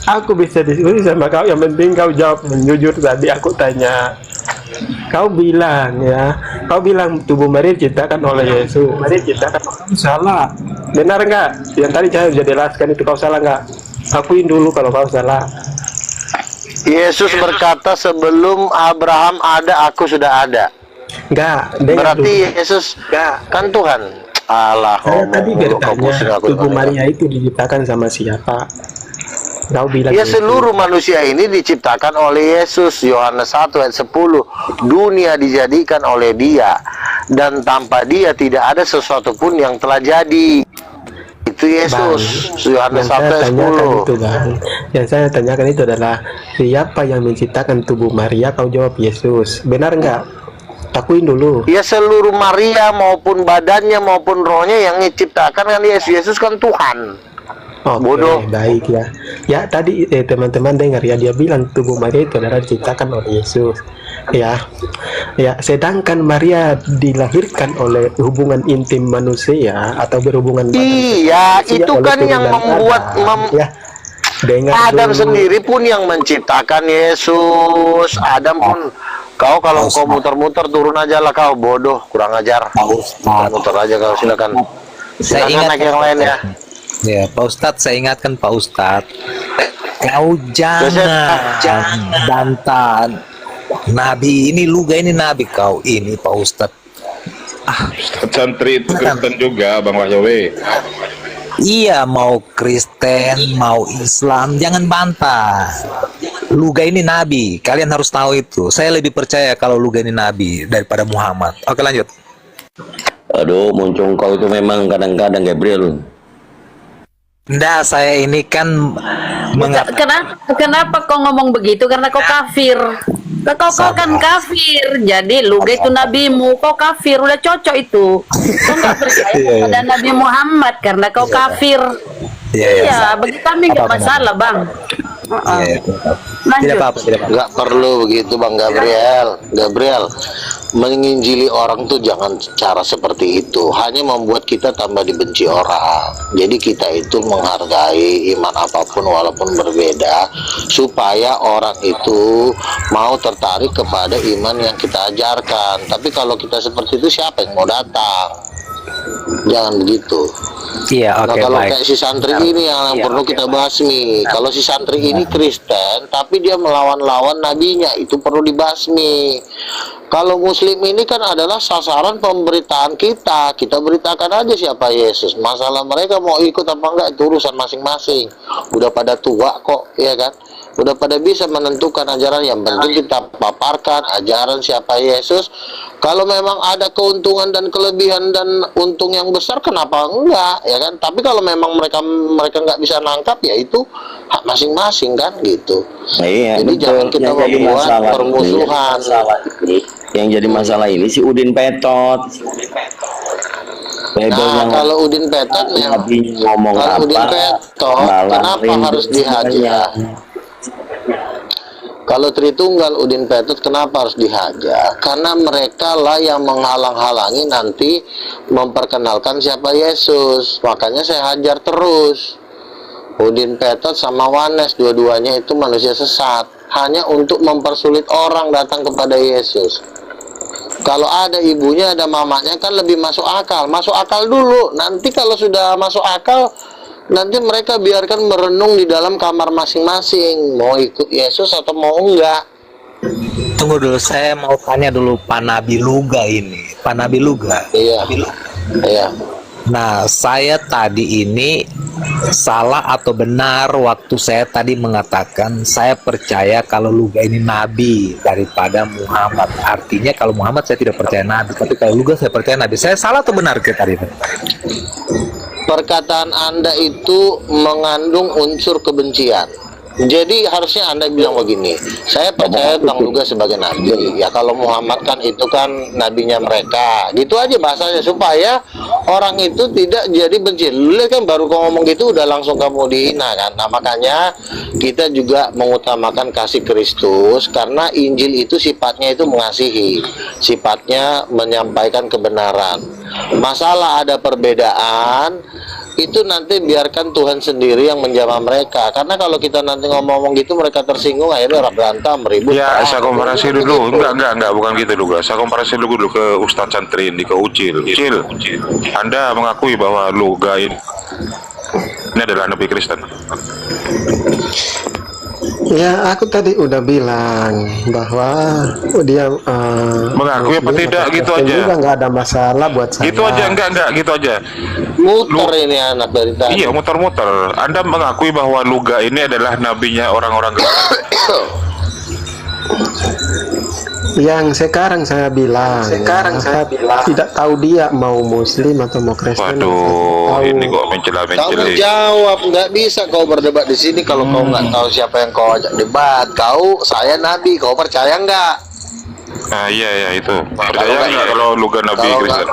aku bisa diskusi sama kau. Yang penting kau jawab jujur. Tadi aku tanya. Kau bilang tubuh Maria diciptakan oleh Yesus. Salah. Benar nggak? Yang tadi saya sudah jelaskan itu kau salah nggak? Akuin dulu kalau kau salah. Yesus berkata sebelum Abraham ada, aku sudah ada. Enggak. Berarti Yesus kan Tuhan. Allah. Saya tadi bertanya tubuh Maria itu diciptakan sama siapa? Kau bilang ya seluruh manusia ini diciptakan oleh Yesus. Yohanes 1 ayat 10. Dunia dijadikan oleh Dia, dan tanpa Dia tidak ada sesuatu pun yang telah jadi. Itu itu Yesus. Yohanes yang saya 1 ayat tanyakan 10. itu Bang, yang saya tanyakan itu adalah siapa yang menciptakan tubuh Maria? Kau jawab Yesus, benar nggak? Akuin dulu. Ya seluruh Maria maupun badannya maupun rohnya yang diciptakan kan Yesus. Yesus kan Tuhan. Oke, Bodoh. baik ya. Ya tadi teman-teman dengar ya, dia bilang tubuh Maria itu adalah diciptakan oleh Yesus. Ya, ya. Sedangkan Maria dilahirkan oleh hubungan intim manusia atau berhubungan badan Iya, manusia itu oleh kan yang turunan membuat Adam. Ya, dengar Adam dulu. sendiri pun yang menciptakan Yesus. Adam pun kalau kau muter-muter turun aja lah kau, bodoh, kurang ajar. Muter aja kau, silakan. Saya Silakan naik yang lain ya. Ya, Pak Ustadz, saya ingatkan Pak Ustadz, kau jangan bantah Nabi ini, Luga ini Nabi, kau ini Pak Ustadz. Santri itu Kristen juga, Bang Wahyawe. Iya, mau Kristen, mau Islam, jangan bantah. Luga ini Nabi, kalian harus tahu itu. Saya lebih percaya kalau Luga ini Nabi daripada Muhammad. Oke, lanjut. Aduh, muncung kau itu memang kadang-kadang Gabriel. Nggak, saya ini kan Kenapa kau ngomong begitu? Karena kau kafir. Kau kan kafir. Jadi Luga itu nabimu, kau kafir. Udah cocok itu. Kau nggak percaya pada Nabi Muhammad karena kau kafir. Iya, bagi kami nggak masalah, Bang. Tidak apa-apa, Nggak perlu begitu Bang Gabriel. Menginjili orang tuh jangan cara seperti itu, hanya membuat kita tambah dibenci orang. Jadi kita itu menghargai iman apapun walaupun berbeda, supaya orang itu mau tertarik kepada iman yang kita ajarkan. Tapi kalau kita seperti itu, siapa yang mau datang? Jangan begitu. Iya, Nah, kalau kayak si santri ini yang perlu kita basmi. Kalau si santri ini Kristen tapi dia melawan-lawan nabinya, itu perlu dibasmi. Kalau muslim ini kan adalah sasaran pemberitaan kita. Kita beritakan aja siapa Yesus. Masalah mereka mau ikut apa enggak itu urusan masing-masing. Udah pada tua kok, ya kan? Udah pada bisa menentukan ajaran. Yang penting kita paparkan ajaran siapa Yesus. Kalau memang ada keuntungan dan kelebihan dan untung yang besar, kenapa enggak, ya kan? Tapi kalau memang mereka nggak bisa nangkap, ya itu hak masing-masing kan, gitu. Iya, jadi betul. jangan kita Yang jadi membuat masalah permusuhan. Yang jadi masalah ini si Udin Petot. Nah, kalau Udin Petot ngomong kalau apa, Udin Petot, kenapa harus dihajar? Kalau Tritunggal Udin Petot kenapa harus dihajar? Karena mereka lah yang menghalang-halangi nanti memperkenalkan siapa Yesus. Makanya saya hajar terus. Udin Petot sama Wanes, dua-duanya itu manusia sesat, hanya untuk mempersulit orang datang kepada Yesus. Kalau ada ibunya, ada mamanya kan lebih masuk akal. Masuk akal dulu. Nanti kalau sudah masuk akal, nanti mereka biarkan merenung di dalam kamar masing-masing, mau ikut Yesus atau mau enggak. Tunggu dulu, saya mau tanya dulu Pak Nabi Luga ini. Pak Nabi Luga. Iya. Iya. Nah, saya tadi ini salah atau benar waktu saya tadi mengatakan saya percaya kalau Luga ini Nabi daripada Muhammad. Artinya kalau Muhammad saya tidak percaya Nabi, tapi kalau Luga saya percaya Nabi. Saya salah atau benar ke tadi? Perkataan Anda itu mengandung unsur kebencian. Jadi harusnya Anda bilang begini, saya percaya Bang Luga sebagai Nabi. Ya kalau Muhammad kan itu kan nabinya mereka. Gitu aja bahasanya supaya orang itu tidak jadi benci. Lu kan baru kau ngomong gitu udah langsung kamu dihina kan. Nah makanya kita juga mengutamakan kasih Kristus, karena Injil itu sifatnya itu mengasihi, sifatnya menyampaikan kebenaran. Masalah ada perbedaan, itu nanti biarkan Tuhan sendiri yang menjamah mereka. Karena kalau kita nanti ngomong-ngomong gitu, mereka tersinggung, akhirnya berantem, ribut. Ya, saya komparasi dulu. Enggak, bukan gitu dulu. Saya komparasi dulu ke Ustadz Santri ini, ke Ucil. Ucil, Anda mengakui bahwa Luga ini adalah Nabi Kristen? Ya, aku tadi udah bilang bahwa dia mengakui apa tidak, gitu aja. Juga nggak ada masalah buat saya. Gitu aja, enggak, gitu aja. Muter ini anak dari tadi. Iya, muter-muter. Anda mengakui bahwa Luga ini adalah nabinya orang-orang Kristen? Yang sekarang saya bilang, tidak tahu dia mau Muslim atau mau Kristen. Waduh, ini kok Kamu jawab, nggak bisa kau berdebat di sini kalau kau nggak tahu siapa yang kau ajak debat. Saya Nabi, kau percaya nggak? Nah iya itu. Percaya nggak kalau lu gak Nabi Kristen?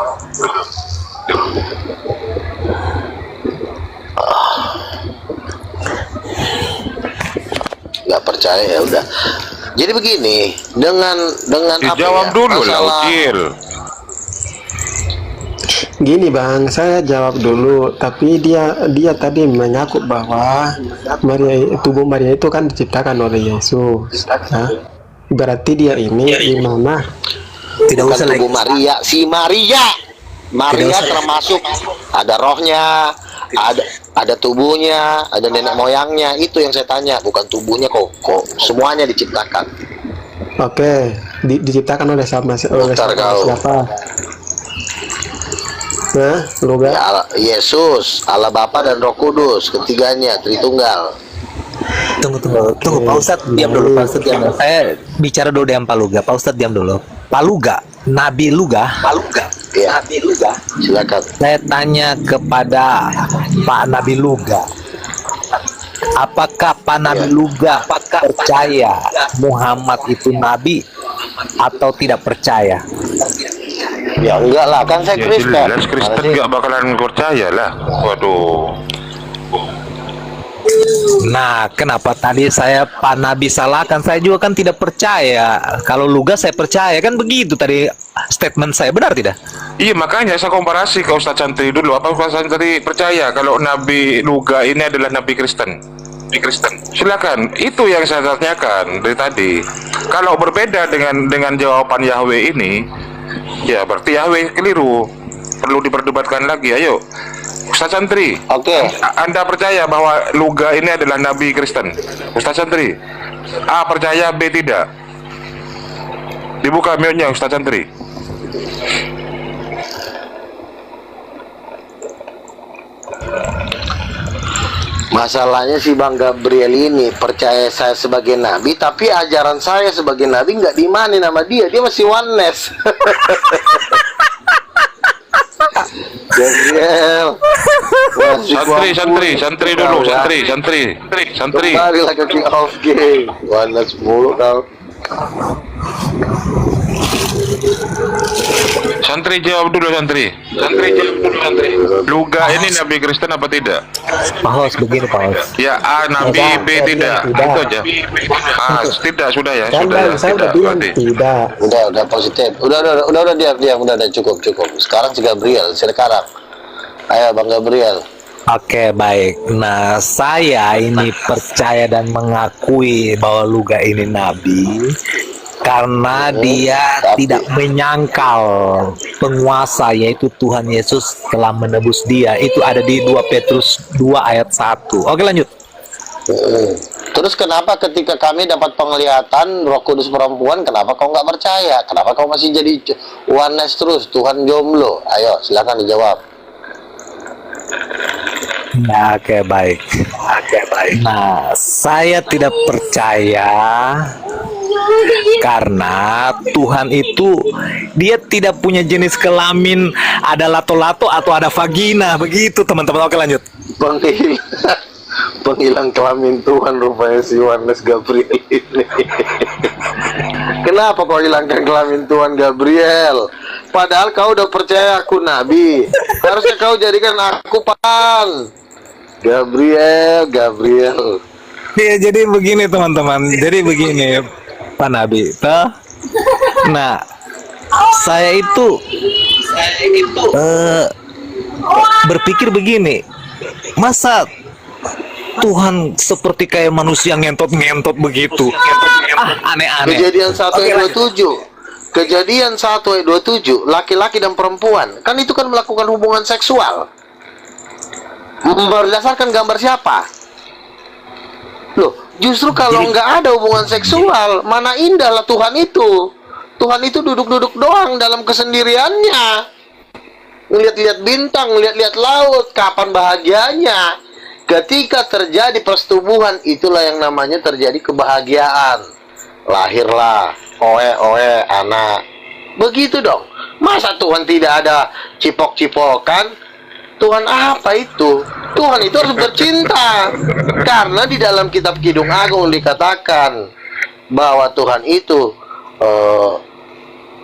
Nggak percaya ya udah. Jadi begini, dengan dijawab dulu lah, Ucil. Gini bang, saya jawab dulu, tapi dia tadi mengaku bahwa tubuh Maria itu kan diciptakan oleh Yesus. Nah, berarti dia ini gimana? Tidak usah tubuh Maria, si Maria termasuk ada rohnya, ada tubuhnya, ada nenek moyangnya. Itu yang saya tanya, bukan tubuhnya kok semuanya diciptakan. Oke, diciptakan oleh siapa? Nah, ya, Yesus, Allah Bapa dan Roh Kudus, ketiganya Tritunggal. Tunggu Pak Ustadz, diam dulu Pak Ustadz, diam dulu. Saya bicara dulu dengan Pak Luga. Pak Ustadz diam dulu. Pak Luga, Nabi Luga. Ya, Nabi Luga. Silakan. Saya tanya kepada Pak Nabi Luga. Apakah Pak Nabi Luga percaya Muhammad itu Nabi atau tidak percaya? Ya enggak lah, kan saya Kristen. Jelas Kristen nggak bakalan percaya lah. Waduh. Nah, kenapa tadi saya Pak Nabi salahkan? Saya juga kan tidak percaya. Kalau Luga saya percaya, kan begitu tadi statement saya, benar tidak? Iya, makanya saya komparasi ke Ustadz Santri dulu. Apa Ustadz Santri percaya kalau Nabi Luga ini adalah Nabi Kristen? Silakan, itu yang saya tanyakan dari tadi. Kalau berbeda dengan jawaban Yahweh ini, ya berarti Yahweh keliru. Perlu diperdebatkan lagi. Ayo, Ustadz Santri. Oke. Anda percaya bahwa Luga ini adalah Nabi Kristen? Ustadz Santri. A percaya, B tidak. Dibuka mute-nya Ustadz Santri. Masalahnya si Bang Gabriel ini percaya saya sebagai nabi, tapi ajaran saya sebagai nabi nggak diimani sama dia masih oneness. Gabriel, santri dulu, santri. Kembali lagi ke off game, oneness mulu kau. Santri jawab dulu, santri. Luga ini Nabi Kristen apa tidak? Pak Hos, begini Pak Hos. Ya A Nabi, B tidak. Itu aja. Tidak, sudah ya, tidak. Udah positif. Udah diam, udah cukup. Sekarang si Gabriel, sekarang. Ayo Bang Gabriel. Oke, baik. Nah, saya ini percaya dan mengakui bahwa Luga ini nabi karena dia tidak menyangkal penguasa, yaitu Tuhan Yesus telah menebus dia. Itu ada di 2 Petrus 2 ayat 1. Oke, lanjut. Terus kenapa ketika kami dapat penglihatan Roh Kudus perempuan, kenapa kau nggak percaya? Kenapa kau masih jadi oneness terus? Tuhan jomblo. Ayo, silakan dijawab. Nah, oke, baik. Nah, saya tidak percaya karena Tuhan itu dia tidak punya jenis kelamin, ada lato-lato atau ada vagina, begitu teman-teman. Oke, lanjut. Penghilang kelamin Tuhan rupanya si Yohanes Gabriel ini. Kenapa kau hilangkan kelamin Tuhan Gabriel? Padahal kau udah percaya aku nabi. Harusnya kau jadikan aku pan. Gabriel. Ya, jadi begini teman-teman. Jadi begini Pak Nabi. Nah, saya itu berpikir begini. Masa Tuhan seperti kayak manusia ngentot begitu? Aneh-aneh. Kejadian 1 ayat 27. Kejadian 1 ayat 27, laki-laki dan perempuan. Kan itu kan melakukan hubungan seksual. Berdasarkan gambar siapa? Loh, justru kalau nggak ada hubungan seksual, mana indahlah Tuhan itu. Tuhan itu duduk-duduk doang dalam kesendiriannya. Ngeliat-liat bintang, ngeliat-liat laut. Kapan bahagianya? Ketika terjadi persetubuhan, itulah yang namanya terjadi kebahagiaan. Lahirlah oe anak. Begitu dong. Masa Tuhan tidak ada cipok-cipokan? Tuhan apa itu? Tuhan itu harus bercinta. Karena di dalam kitab Kidung Agung dikatakan bahwa Tuhan itu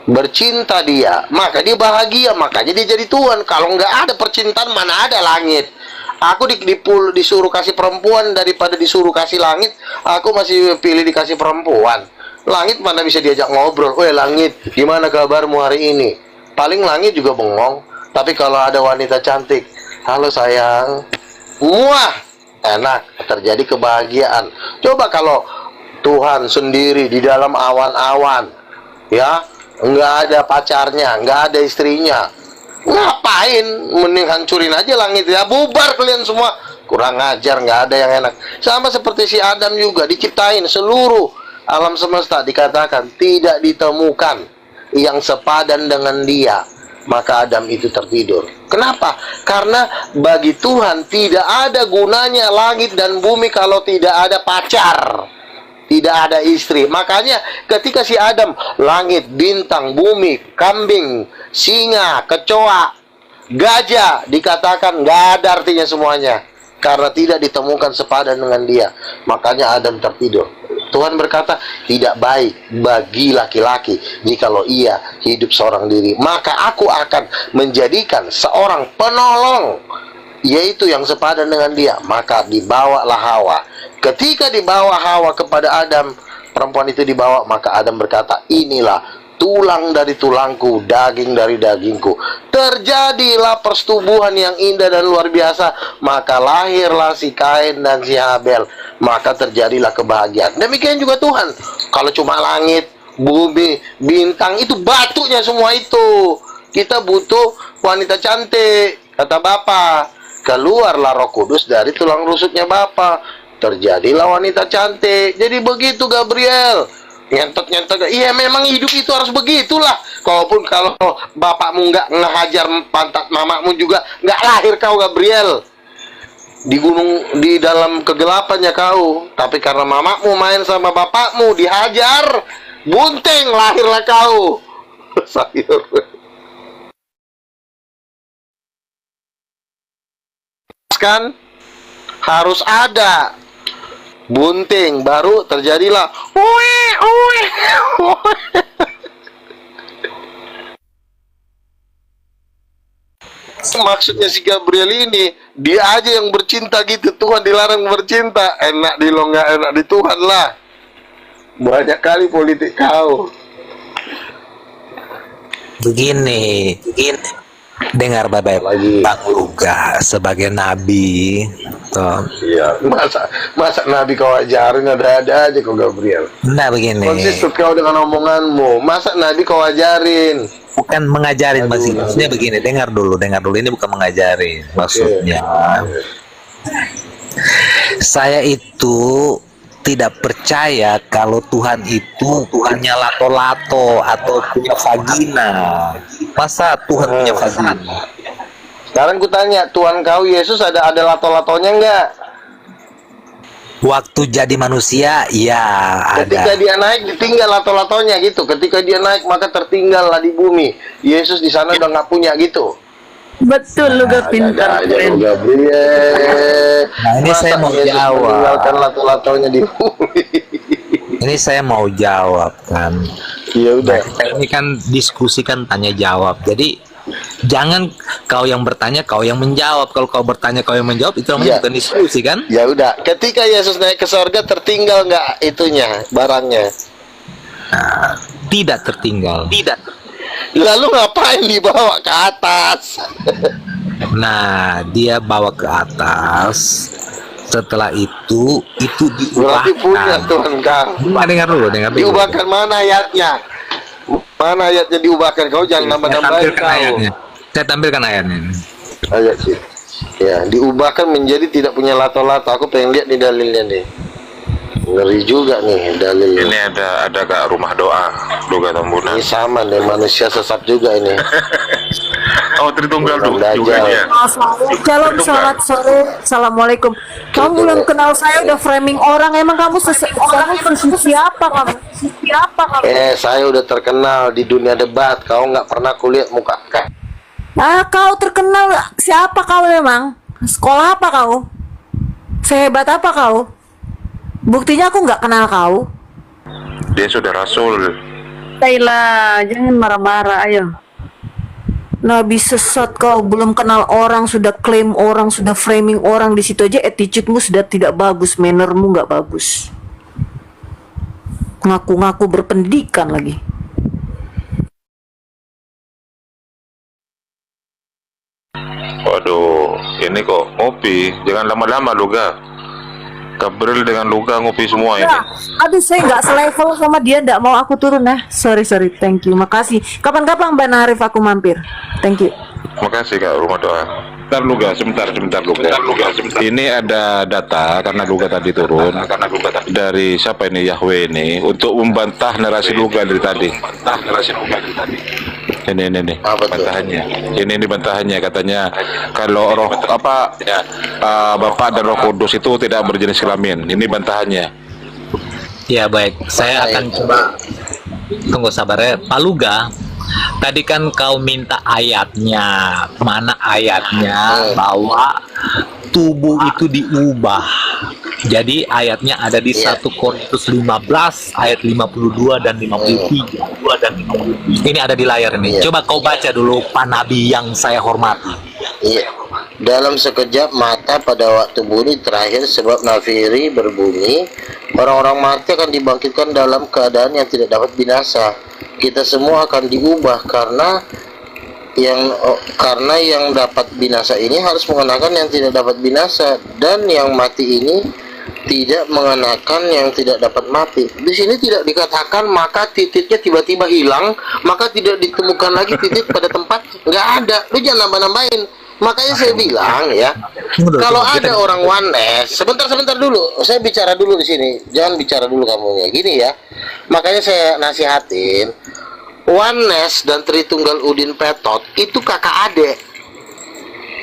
bercinta dia, maka dia bahagia, makanya dia jadi Tuhan. Kalau nggak ada percintaan, mana ada langit? Aku disuruh kasih perempuan daripada disuruh kasih langit, aku masih pilih dikasih perempuan. Langit mana bisa diajak ngobrol? Weh langit, gimana kabarmu hari ini? Paling langit juga bengong. Tapi kalau ada wanita cantik, halo sayang, wah enak, terjadi kebahagiaan. Coba kalau Tuhan sendiri di dalam awan-awan, ya, nggak ada pacarnya, nggak ada istrinya, ngapain? Mending hancurin aja langit ya, bubar kalian semua. Kurang ajar, nggak ada yang enak. Sama seperti si Adam juga diciptain, seluruh alam semesta dikatakan tidak ditemukan yang sepadan dengan dia, maka Adam itu tertidur. Kenapa? Karena bagi Tuhan tidak ada gunanya langit dan bumi kalau tidak ada pacar, tidak ada istri. Makanya ketika si Adam, langit, bintang, bumi, kambing, singa, kecoa, gajah, dikatakan nggak ada artinya semuanya, karena tidak ditemukan sepadan dengan dia. Makanya Adam tertidur. Tuhan berkata, tidak baik bagi laki-laki jikalau ia hidup seorang diri. Maka aku akan menjadikan seorang penolong, yaitu yang sepadan dengan dia. Maka dibawalah Hawa. Ketika dibawa Hawa kepada Adam, perempuan itu dibawa, maka Adam berkata, inilah tulang dari tulangku, daging dari dagingku. Terjadilah persetubuhan yang indah dan luar biasa. Maka lahirlah si Kain dan si Habel. Maka terjadilah kebahagiaan. Demikian juga Tuhan. Kalau cuma langit, bumi, bintang, itu batunya semua itu. Kita butuh wanita cantik. Kata Bapa, keluarlah Roh Kudus dari tulang rusuknya Bapa. Terjadilah wanita cantik. Jadi begitu Gabriel. Nyentot-nyentot, iya memang hidup itu harus begitulah. Kalaupun kalau bapakmu nggak ngehajar pantat mamamu juga nggak lahir kau Gabriel. Di gunung, di dalam kegelapannya kau. Tapi karena mamamu main sama bapakmu dihajar, bunting lahirlah kau. Sayur. Kan harus ada bunting, baru terjadilah maksudnya si Gabriel ini, dia aja yang bercinta gitu. Tuhan dilarang bercinta. Enak di lo, nggak enak di Tuhan lah. Banyak kali politik kau. Begini, dengar baik-baik lagi, Bang Luga sebagai nabi toh. Iya, masa nabi kau ajarin, ada aja kau Gabriel. Nah begini, konsisten kau dengan omonganmu. Masa nabi kau ajarin? Bukan mengajarin, maksudnya begini, dengar dulu, ini bukan mengajarin maksudnya. Saya itu tidak percaya kalau Tuhan itu Tuhannya lato-lato atau punya vagina. Masa Tuhan punya vagina? Sekarang ku tanya, Tuhan kau Yesus ada lato-latonya enggak? Waktu jadi manusia, ya ada. Ketika dia naik ditinggal lato-latonya gitu. Ketika dia naik maka tertinggallah di bumi. Yesus di sana udah nggak punya gitu. Betul, lu gak pintar. Nah ini saya mau jawab. Meninggalkan lato-latonya di bumi. Ini saya mau jawab kan. Ya udah. Nah, ini kan diskusi kan tanya jawab. Jadi jangan kau yang bertanya, kau yang menjawab. Kalau kau bertanya, kau yang menjawab, itu namanya bukan diskusi kan? Ya udah. Ketika Yesus naik ke surga, tertinggal nggak itunya, barangnya? Nah, tidak tertinggal. Tidak. Lalu ngapain dibawa ke atas? Nah, dia bawa ke atas. Setelah itu diubahkan. Berarti punya Tuhan kau. Dengar dulu. Diubahkan mana ayatnya? Mana ayatnya diubahkan? Kau jangan nambah-nambahin kau. Saya tampilkan ayatnya. Ayat sih. Ya, diubahkan menjadi tidak punya lato-lato. Aku pengen lihat nih dalilnya nih. Ngeri juga nih dalilnya. Ini ada gak rumah doa Luga Tambunan? Ini sama nih, manusia sesat juga ini. Oh, Tritunggal Bukan juga Dajjal. dia. Shalom, selamat sore. Assalamualaikum. Kamu belum kenal saya udah framing orang. Emang kamu siapa kamu? Siapa kamu? Saya udah terkenal di dunia debat. Kau nggak pernah kulihat muka kak. Kau terkenal. Siapa kau memang? Sekolah apa kau? Sehebat apa kau? Buktinya aku nggak kenal kau. Dia sudah rasul. Taila, jangan marah-marah, ayo. Nabi sesat kau, belum kenal orang sudah klaim orang, sudah framing orang. Di situ aja attitude-mu sudah tidak bagus, manner-mu nggak bagus. Ngaku-ngaku berpendidikan lagi. Waduh, ini kok ngopi. Jangan lama-lama lu ga. Gabriel dengan Luga ngopi semua ini. Aduh, saya nggak selevel sama dia, nggak mau aku turun ya. Sorry, thank you, makasih. Kapan-kapan Mbak Narif aku mampir. Thank you. Makasih Kak Rumah Doa. Bentar Luga, sebentar Luga. Ini ada data karena Luga tadi turun. Dari siapa ini Yahweh ini untuk membantah narasi Luga dari tadi. Ini bantahannya. Ini bantahannya katanya kalau roh Bapak dan Roh Kudus itu tidak berjenis kelamin. Ini bantahannya. Ya baik, saya akan coba tunggu sabar ya, Pak Luga. Tadi kan kau minta ayatnya, mana ayatnya bahwa tubuh itu diubah. Jadi ayatnya ada di 1 Korintus 15 ayat 52 dan 53. Ini ada di layar ini. Coba kau baca dulu Pak Nabi yang saya hormati. Iya. Dalam sekejap mata pada waktu bunyi terakhir sebab nafiri berbunyi, orang-orang mati akan dibangkitkan dalam keadaan yang tidak dapat binasa. Kita semua akan diubah karena yang dapat binasa ini harus mengenakan yang tidak dapat binasa, dan yang mati ini tidak mengenakan yang tidak dapat mati. Di sini tidak dikatakan maka titiknya tiba-tiba hilang, maka tidak ditemukan lagi titik pada tempat. Nggak ada. Lu jangan nambah-nambahin. Makanya saya bilang ya, kalau ada orang oneness, sebentar dulu, saya bicara dulu di sini, jangan bicara dulu kamu ya, gini ya. Makanya saya nasihatin, oneness dan Tritunggal Udin Petot itu kakak adik,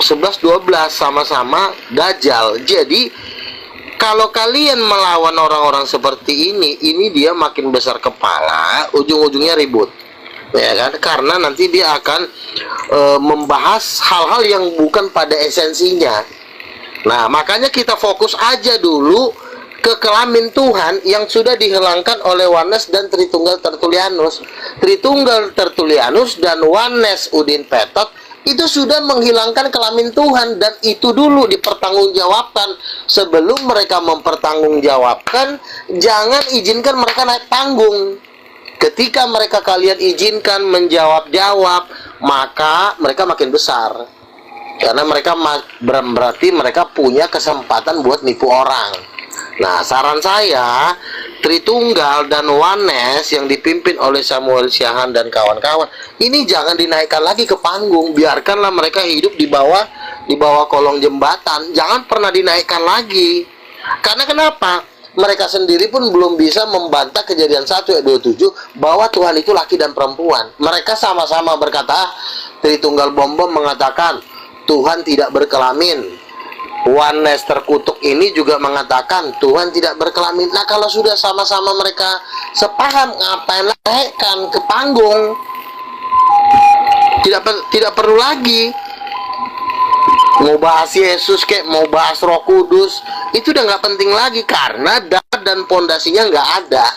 11-12 sama-sama Dajjal. Jadi kalau kalian melawan orang-orang seperti ini dia makin besar kepala, ujung-ujungnya ribut. Ya kan, karena nanti dia akan membahas hal-hal yang bukan pada esensinya. Nah, makanya kita fokus aja dulu ke kelamin Tuhan yang sudah dihilangkan oleh Oneness dan Tritunggal Tertulianus. Tritunggal Tertulianus dan Oneness Udin Petot itu sudah menghilangkan kelamin Tuhan, dan itu dulu dipertanggungjawabkan. Sebelum mereka mempertanggungjawabkan, jangan izinkan mereka naik panggung. Ketika mereka kalian izinkan menjawab-jawab, maka mereka makin besar. Karena mereka berarti mereka punya kesempatan buat nipu orang. Nah, saran saya, Tritunggal dan Oneness yang dipimpin oleh Samuel Syahan dan kawan-kawan, ini jangan dinaikkan lagi ke panggung. Biarkanlah mereka hidup di bawah kolong jembatan. Jangan pernah dinaikkan lagi. Karena kenapa? Mereka sendiri pun belum bisa membantah Kejadian 1 ayat 27 bahwa Tuhan itu laki dan perempuan. Mereka sama-sama berkata, Tritunggal Bom mengatakan Tuhan tidak berkelamin. Oneness terkutuk ini juga mengatakan Tuhan tidak berkelamin. Nah, kalau sudah sama-sama mereka sepaham, ngapain naikkan ke panggung? Tidak perlu lagi. Mau bahas Yesus kayak mau bahas Roh Kudus, itu udah nggak penting lagi karena dasar dan pondasinya nggak ada.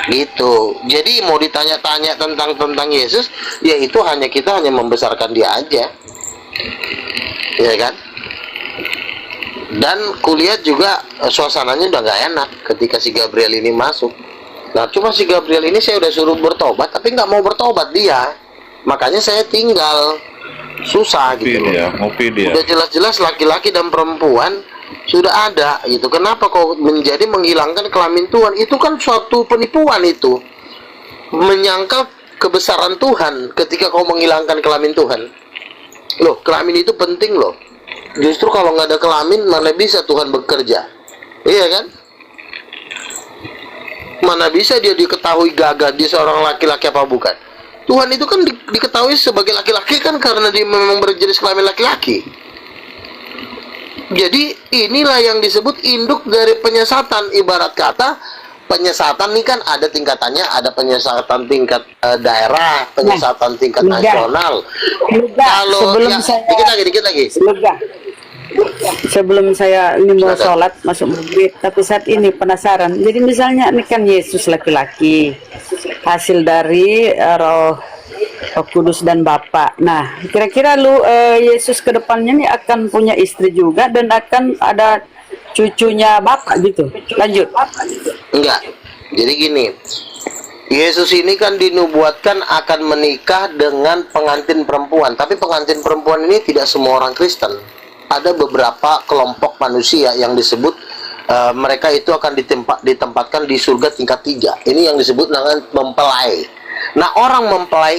Gitu. Jadi mau ditanya-tanya tentang Yesus, ya itu kita hanya membesarkan dia aja, ya kan? Dan kulihat juga suasananya udah nggak enak ketika si Gabriel ini masuk. Nah, cuma si Gabriel ini saya udah suruh bertobat, tapi nggak mau bertobat dia. Makanya saya tinggal. Susah gitu loh. Ngopi dia. Udah jelas-jelas laki-laki dan perempuan sudah ada gitu. Kenapa kok menjadi menghilangkan kelamin Tuhan? Itu kan suatu penipuan itu. Menyangkal kebesaran Tuhan ketika kau menghilangkan kelamin Tuhan. Loh, kelamin itu penting loh. Justru kalau nggak ada kelamin, mana bisa Tuhan bekerja? Iya kan? Mana bisa dia diketahui gagah dia seorang laki-laki apa bukan? Tuhan itu kan diketahui sebagai laki-laki kan karena dia memang berjenis kelamin laki-laki. Jadi inilah yang disebut induk dari penyesatan. Ibarat kata penyesatan ini kan ada tingkatannya, ada penyesatan tingkat daerah, penyesatan tingkat nasional. Kalau sebelum ya, saya dikit lagi. Sebelum saya ini mau sholat masuk maghrib, tapi saat ini penasaran. Jadi misalnya ini kan Yesus laki-laki, hasil dari Roh Kudus dan Bapa. Nah, kira-kira Yesus kedepannya ini akan punya istri juga dan akan ada cucunya Bapak gitu. Lanjut. Enggak. Jadi gini. Yesus ini kan dinubuatkan akan menikah dengan pengantin perempuan, tapi pengantin perempuan ini tidak semua orang Kristen. Ada beberapa kelompok manusia yang disebut mereka itu akan ditempatkan di surga tingkat 3. Ini yang disebut dengan mempelai. Nah, orang mempelai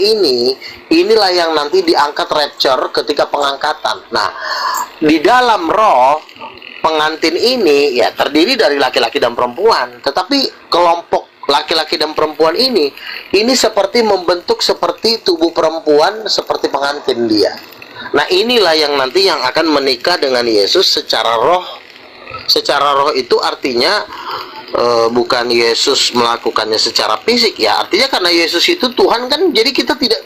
inilah yang nanti diangkat rapture ketika pengangkatan. Nah, di dalam roh pengantin ini ya terdiri dari laki-laki dan perempuan, tetapi kelompok laki-laki dan perempuan ini seperti membentuk seperti tubuh perempuan, seperti pengantin dia. Nah, inilah yang nanti yang akan menikah dengan Yesus secara roh. Secara roh itu artinya bukan Yesus melakukannya secara fisik ya. Artinya karena Yesus itu Tuhan kan, jadi kita tidak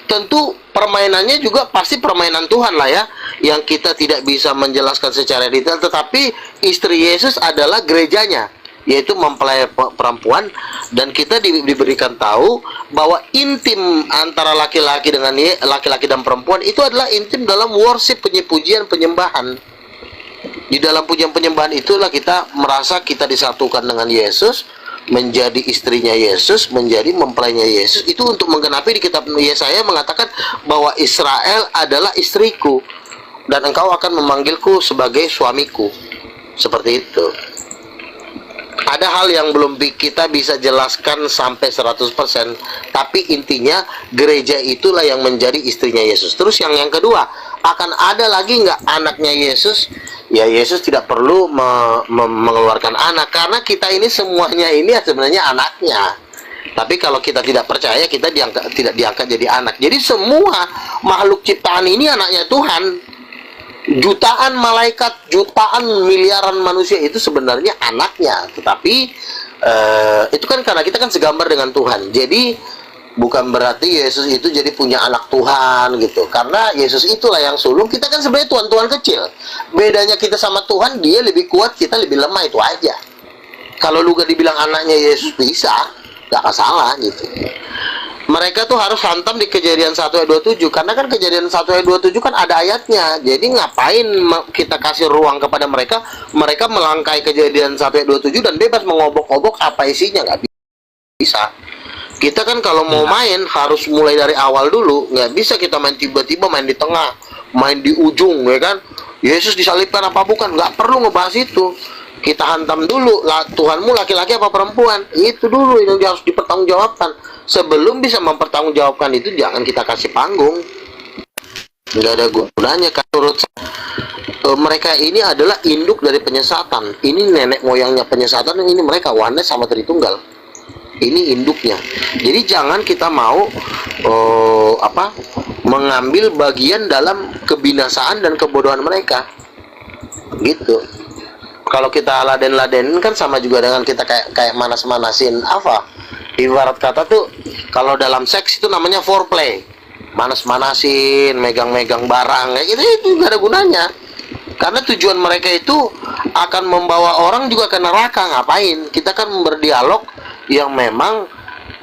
tentu permainannya juga pasti permainan Tuhan lah ya, yang kita tidak bisa menjelaskan secara detail. Tetapi istri Yesus adalah gerejanya, yaitu mempelai perempuan, dan kita diberikan tahu bahwa intim antara laki-laki dengan laki-laki dan perempuan itu adalah intim dalam worship, pujian, penyembahan. Di dalam pujian penyembahan itulah kita merasa kita disatukan dengan Yesus, menjadi istrinya Yesus, menjadi mempelainya Yesus. Itu untuk menggenapi di kitab Yesaya mengatakan bahwa Israel adalah istriku dan engkau akan memanggilku sebagai suamiku. Seperti itu. Ada hal yang belum kita bisa jelaskan sampai 100%, tapi intinya gereja itulah yang menjadi istrinya Yesus. Terus yang kedua, akan ada lagi nggak anaknya Yesus? Ya, Yesus tidak perlu mengeluarkan anak, karena kita ini semuanya ini sebenarnya anaknya. Tapi kalau kita tidak percaya, kita tidak diangkat jadi anak. Jadi semua makhluk ciptaan ini anaknya Tuhan. Jutaan malaikat, jutaan miliaran manusia itu sebenarnya anaknya. Tetapi itu kan karena kita kan segambar dengan Tuhan. Jadi bukan berarti Yesus itu jadi punya anak Tuhan gitu. Karena Yesus itulah yang sulung. Kita kan sebenarnya Tuhan-Tuhan kecil. Bedanya kita sama Tuhan, dia lebih kuat, kita lebih lemah, itu aja. Kalau lu gak dibilang anaknya Yesus bisa, gak masalah gitu. Mereka tuh harus hantam di Kejadian 1 ayat 27, karena kan Kejadian 1 ayat 27 kan ada ayatnya. Jadi ngapain kita kasih ruang kepada mereka? Mereka melangkai Kejadian 1 ayat 27 dan bebas mengobok-obok apa isinya, nggak bisa. Kita kan kalau mau main harus mulai dari awal dulu. Nggak bisa kita main tiba-tiba main di tengah, main di ujung, ya kan? Yesus disalibkan apa bukan? Nggak perlu ngebahas itu. Kita hantam dulu, Tuhanmu laki-laki apa perempuan? Itu dulu yang harus dipertanggungjawabkan. Sebelum bisa mempertanggungjawabkan itu, jangan kita kasih panggung. Nggak ada gunanya. Menurut saya, mereka ini adalah induk dari penyesatan. Ini nenek moyangnya penyesatan, ini mereka Oneness sama Tritunggal. Ini induknya. Jadi jangan kita mau mengambil bagian dalam kebinasaan dan kebodohan mereka. Gitu. Kalau kita laden-ladenin kan sama juga dengan kita kayak manas-manasin apa? Ibarat kata tuh kalau dalam seks itu namanya foreplay. Manas-manasin, megang-megang barang kayak gitu, itu gak ada gunanya. Karena tujuan mereka itu akan membawa orang juga ke neraka. Ngapain? Kita kan berdialog yang memang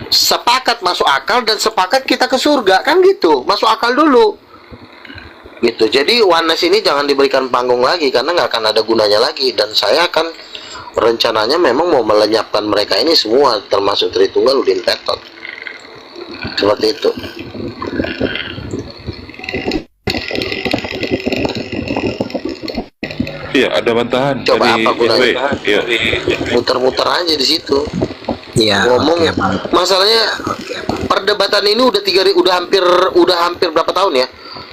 sepakat masuk akal dan sepakat kita ke surga, kan gitu. Masuk akal dulu. Gitu. Jadi Oneness ini jangan diberikan panggung lagi, karena nggak akan ada gunanya lagi. Dan saya akan rencananya memang mau melenyapkan mereka ini semua, termasuk Tritunggal, Udin Petot. Seperti itu. Iya, ada bantahan. Coba dari apa gunanya? Iya. Muter-muter aja di situ. Iya. Ngomong masalahnya perdebatan ini udah hampir berapa tahun ya?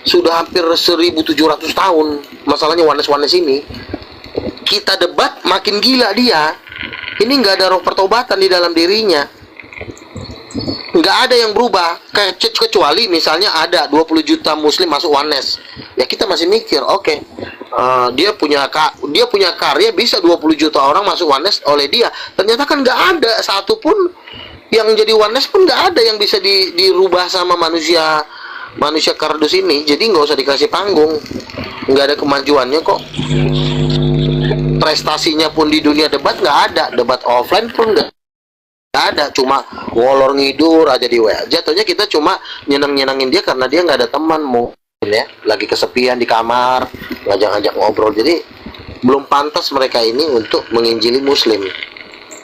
Sudah hampir 1.700 tahun masalahnya Oneness ini. Kita debat makin gila dia. Ini nggak ada roh pertobatan di dalam dirinya. nggak ada yang berubah, kecuali misalnya ada 20 juta muslim masuk oneness, ya kita masih mikir, oke, dia punya karya, bisa 20 juta orang masuk oneness oleh dia. Ternyata kan nggak ada satupun yang jadi oneness pun, nggak ada yang bisa dirubah sama manusia kardus ini. Jadi nggak usah dikasih panggung, nggak ada kemajuannya kok. Prestasinya pun di dunia debat nggak ada, debat offline pun nggak ada, cuma ngolor ngidur aja di WA. Jatuhnya kita cuma nyenengin dia karena dia nggak ada teman, mungkin ya, lagi kesepian di kamar, ngajak-ngajak ngobrol. Jadi belum pantas mereka ini untuk menginjili muslim.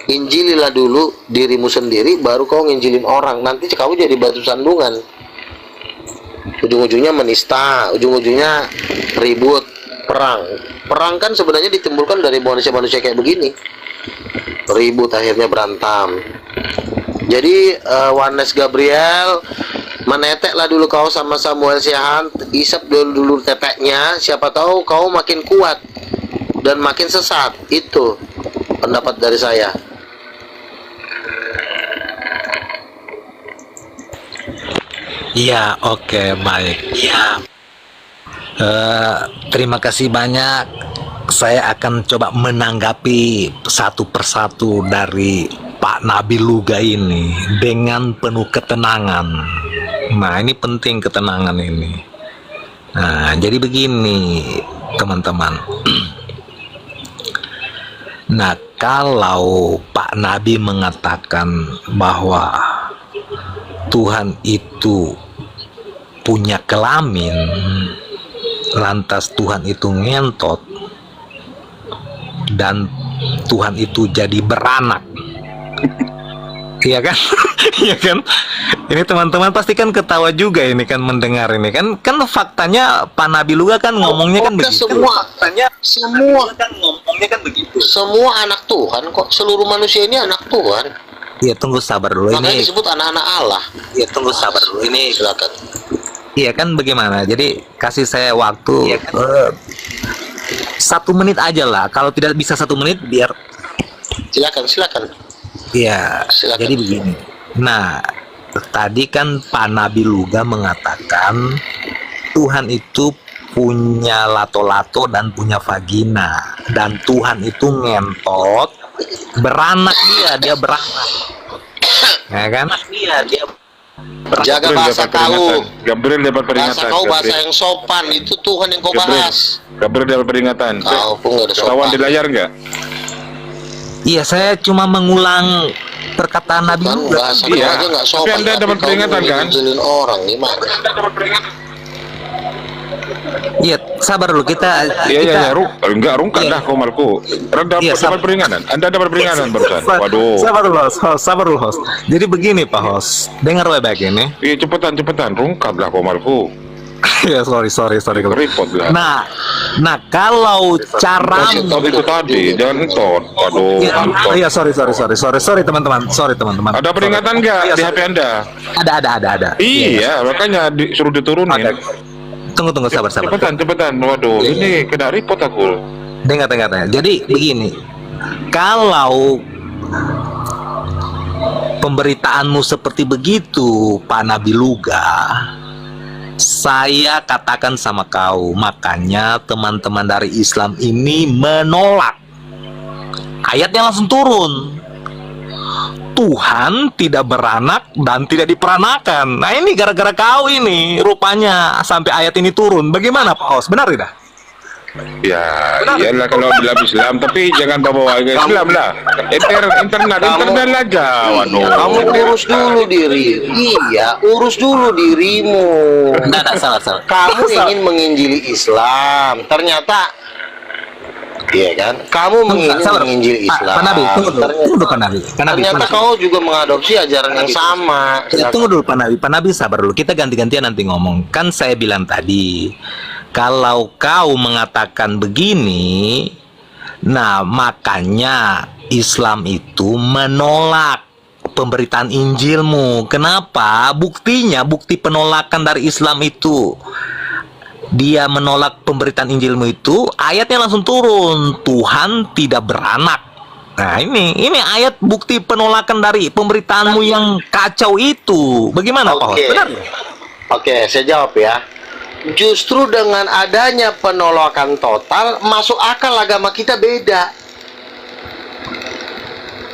Injililah dulu dirimu sendiri, baru kau nginjilin orang. Nanti kamu jadi batu sandungan, ujung-ujungnya menista, ujung-ujungnya ribut, perang kan sebenarnya ditimbulkan dari manusia-manusia kayak begini, ribut akhirnya berantem. Jadi Wanes Gabriel, meneteklah dulu kau sama Samuel Siahan, isap dulu teteknya, siapa tahu kau makin kuat dan makin sesat. Itu pendapat dari saya. Iya, oke, baik. Iya. Terima kasih banyak. Saya akan coba menanggapi satu persatu dari Pak Nabi Luga ini dengan penuh ketenangan. Nah, ini penting ketenangan ini. Nah, jadi begini, teman-teman. Nah, kalau Pak Nabi mengatakan bahwa Tuhan itu punya kelamin, lantas Tuhan itu ngentot, dan Tuhan itu jadi beranak, iya kan? Iya kan? Ini teman-teman pasti kan ketawa juga ini kan mendengar ini kan faktanya Pak Nabi Luga kan ngomongnya kan begitu. Semua kan ngomongnya kan begitu. Semua anak Tuhan kok, seluruh manusia ini anak Tuhan. Iya, tunggu sabar dulu. Makanya ini disebut anak-anak Allah. Iya, tunggu sabar dulu. Ini silakan. Iya kan, bagaimana? Jadi kasih saya waktu. Iya kan? 1 menit aja lah. Kalau tidak bisa 1 menit, biar. Silakan. Iya. Jadi begini. Nah, tadi kan Pak Nabi Luga mengatakan Tuhan itu punya lato-lato dan punya vagina, dan Tuhan itu ngentot, beranak dia beranak, ya kan? Jaga bahasa kau. Gabriel dapat peringatan. Bahasa kau bahasa yang sopan, itu Tuhan yang kau bahas. Gabriel dapat peringatan. Kau pun nggak ada sopan. Kawan di layar nggak? Iya, saya cuma mengulang perkataan Nabi Luga. Iya, tapi Anda dapat peringatan kan? Orang gimana? Iya, sabar dulu kita. Iya, enggak rungkat dah kau Marco. Dapat peringatan. Anda dapat peringatan barusan. Waduh. Sabar dulu host. Jadi begini Pak host, dengar baik ini. Iya, cepetan, rungkat lah kau Marco. Ya sorry. Repot lah. Nah kalau cara itu tadi jangan entot. Waduh. Iya sorry teman-teman. Ada peringatan nggak di HP Anda? Ada. Iya, makanya disuruh diturunin. Tunggu sabar. Cepetan. Waduh, ini kena repot aku. Dengar. Jadi begini, kalau pemberitaanmu seperti begitu Pak Nabi Luga, saya katakan sama kau, makanya teman-teman dari Islam ini menolak. Ayatnya langsung turun. Tuhan tidak beranak dan tidak diperanakan. Nah ini gara-gara kau ini rupanya sampai ayat ini turun. Bagaimana Pak Hos? Benar tidak? Ya, iyalah kalau dalam Islam, tapi jangan bawa Islam lah. Internet aja. Waduh. Kamu urus dulu diri. Iya, urus dulu dirimu. Nah, salah. Kamu ingin menginjili Islam, ternyata iya kan? Kamu menginjil Islam. Pak Nabi, tunggu Pak Nabi. Ternyata kau juga mengadopsi ajaran yang sama. Ya, tunggu dulu Pak Nabi. Pak Nabi sabar dulu. Kita ganti-gantian nanti ngomong. Kan saya bilang tadi, kalau kau mengatakan begini, nah makanya Islam itu menolak pemberitaan Injilmu. Kenapa? Bukti penolakan dari Islam itu, dia menolak pemberitaan Injilmu itu, ayatnya langsung turun. Tuhan tidak beranak Nah, ini ayat bukti penolakan dari pemberitaanmu yang kacau itu. Bagaimana, Pak Hot? Benar? Oke, saya jawab ya. Justru dengan adanya penolakan total, masuk akal agama kita beda.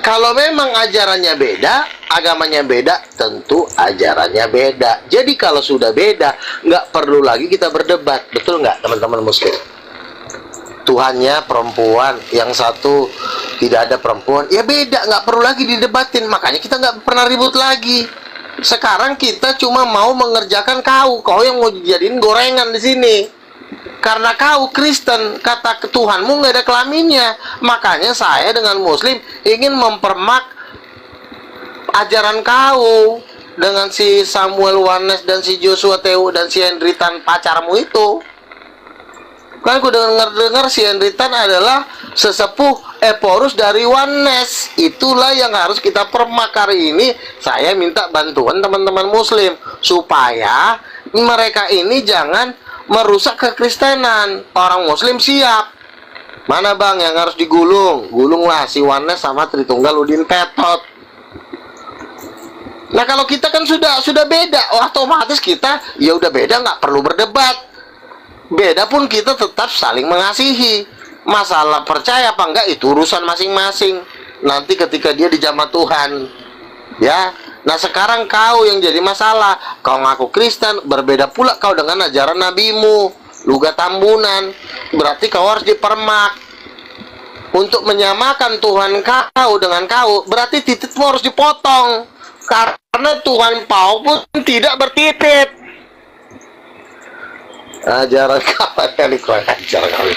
Kalau memang ajarannya beda, agamanya beda, tentu ajarannya beda. Jadi kalau sudah beda, nggak perlu lagi kita berdebat. Betul nggak, teman-teman muslim? Tuhannya perempuan, yang satu tidak ada perempuan, ya beda, nggak perlu lagi didebatin. Makanya kita nggak pernah ribut lagi. Sekarang kita cuma mau mengerjakan kau yang mau dijadiin gorengan di sini. Karena kau Kristen, kata Tuhanmu nggak ada kelaminnya. Makanya saya dengan muslim ingin mempermak ajaran kau dengan si Samuel Wanes dan si Joshua Teu dan si Hendritan pacarmu itu. Kan aku dengar si Hendritan adalah sesepuh Eporus dari Wanes. Itulah yang harus kita permak hari ini. Saya minta bantuan teman-teman muslim supaya mereka ini jangan merusak kekristenan. Orang muslim siap. Mana bang yang harus digulung? Gulunglah si Wanes sama Tritunggal Udin Petot. Nah kalau kita kan sudah beda, otomatis kita ya udah beda, nggak perlu berdebat. Beda pun kita tetap saling mengasihi. Masalah percaya apa enggak itu urusan masing-masing. Nanti ketika dia dijamah Tuhan, ya. Nah sekarang kau yang jadi masalah. Kau ngaku Kristen, berbeda pula kau dengan ajaran nabimu, Luga Tambunan. Berarti kau harus dipermak. Untuk menyamakan Tuhan kau dengan kau, berarti titikmu harus dipotong. Karena Tuhan kau pun tidak bertitik. Ajaran kapan nih kau ajar kali.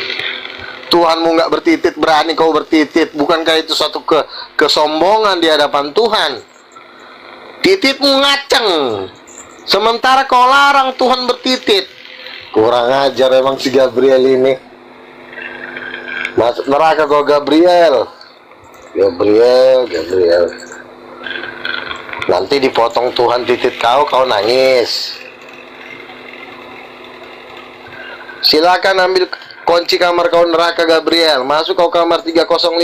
Tuhanmu nggak bertitit, berani kau bertitit. Bukankah itu satu kesombongan di hadapan Tuhan? Tititmu ngaceng, sementara kau larang Tuhan bertitit. Kurang ajar emang si Gabriel ini. Masuk neraka kau Gabriel. Gabriel. Nanti dipotong Tuhan titit kau nangis. Silakan ambil kunci kamar kau neraka Gabriel. Masuk kau kamar 305.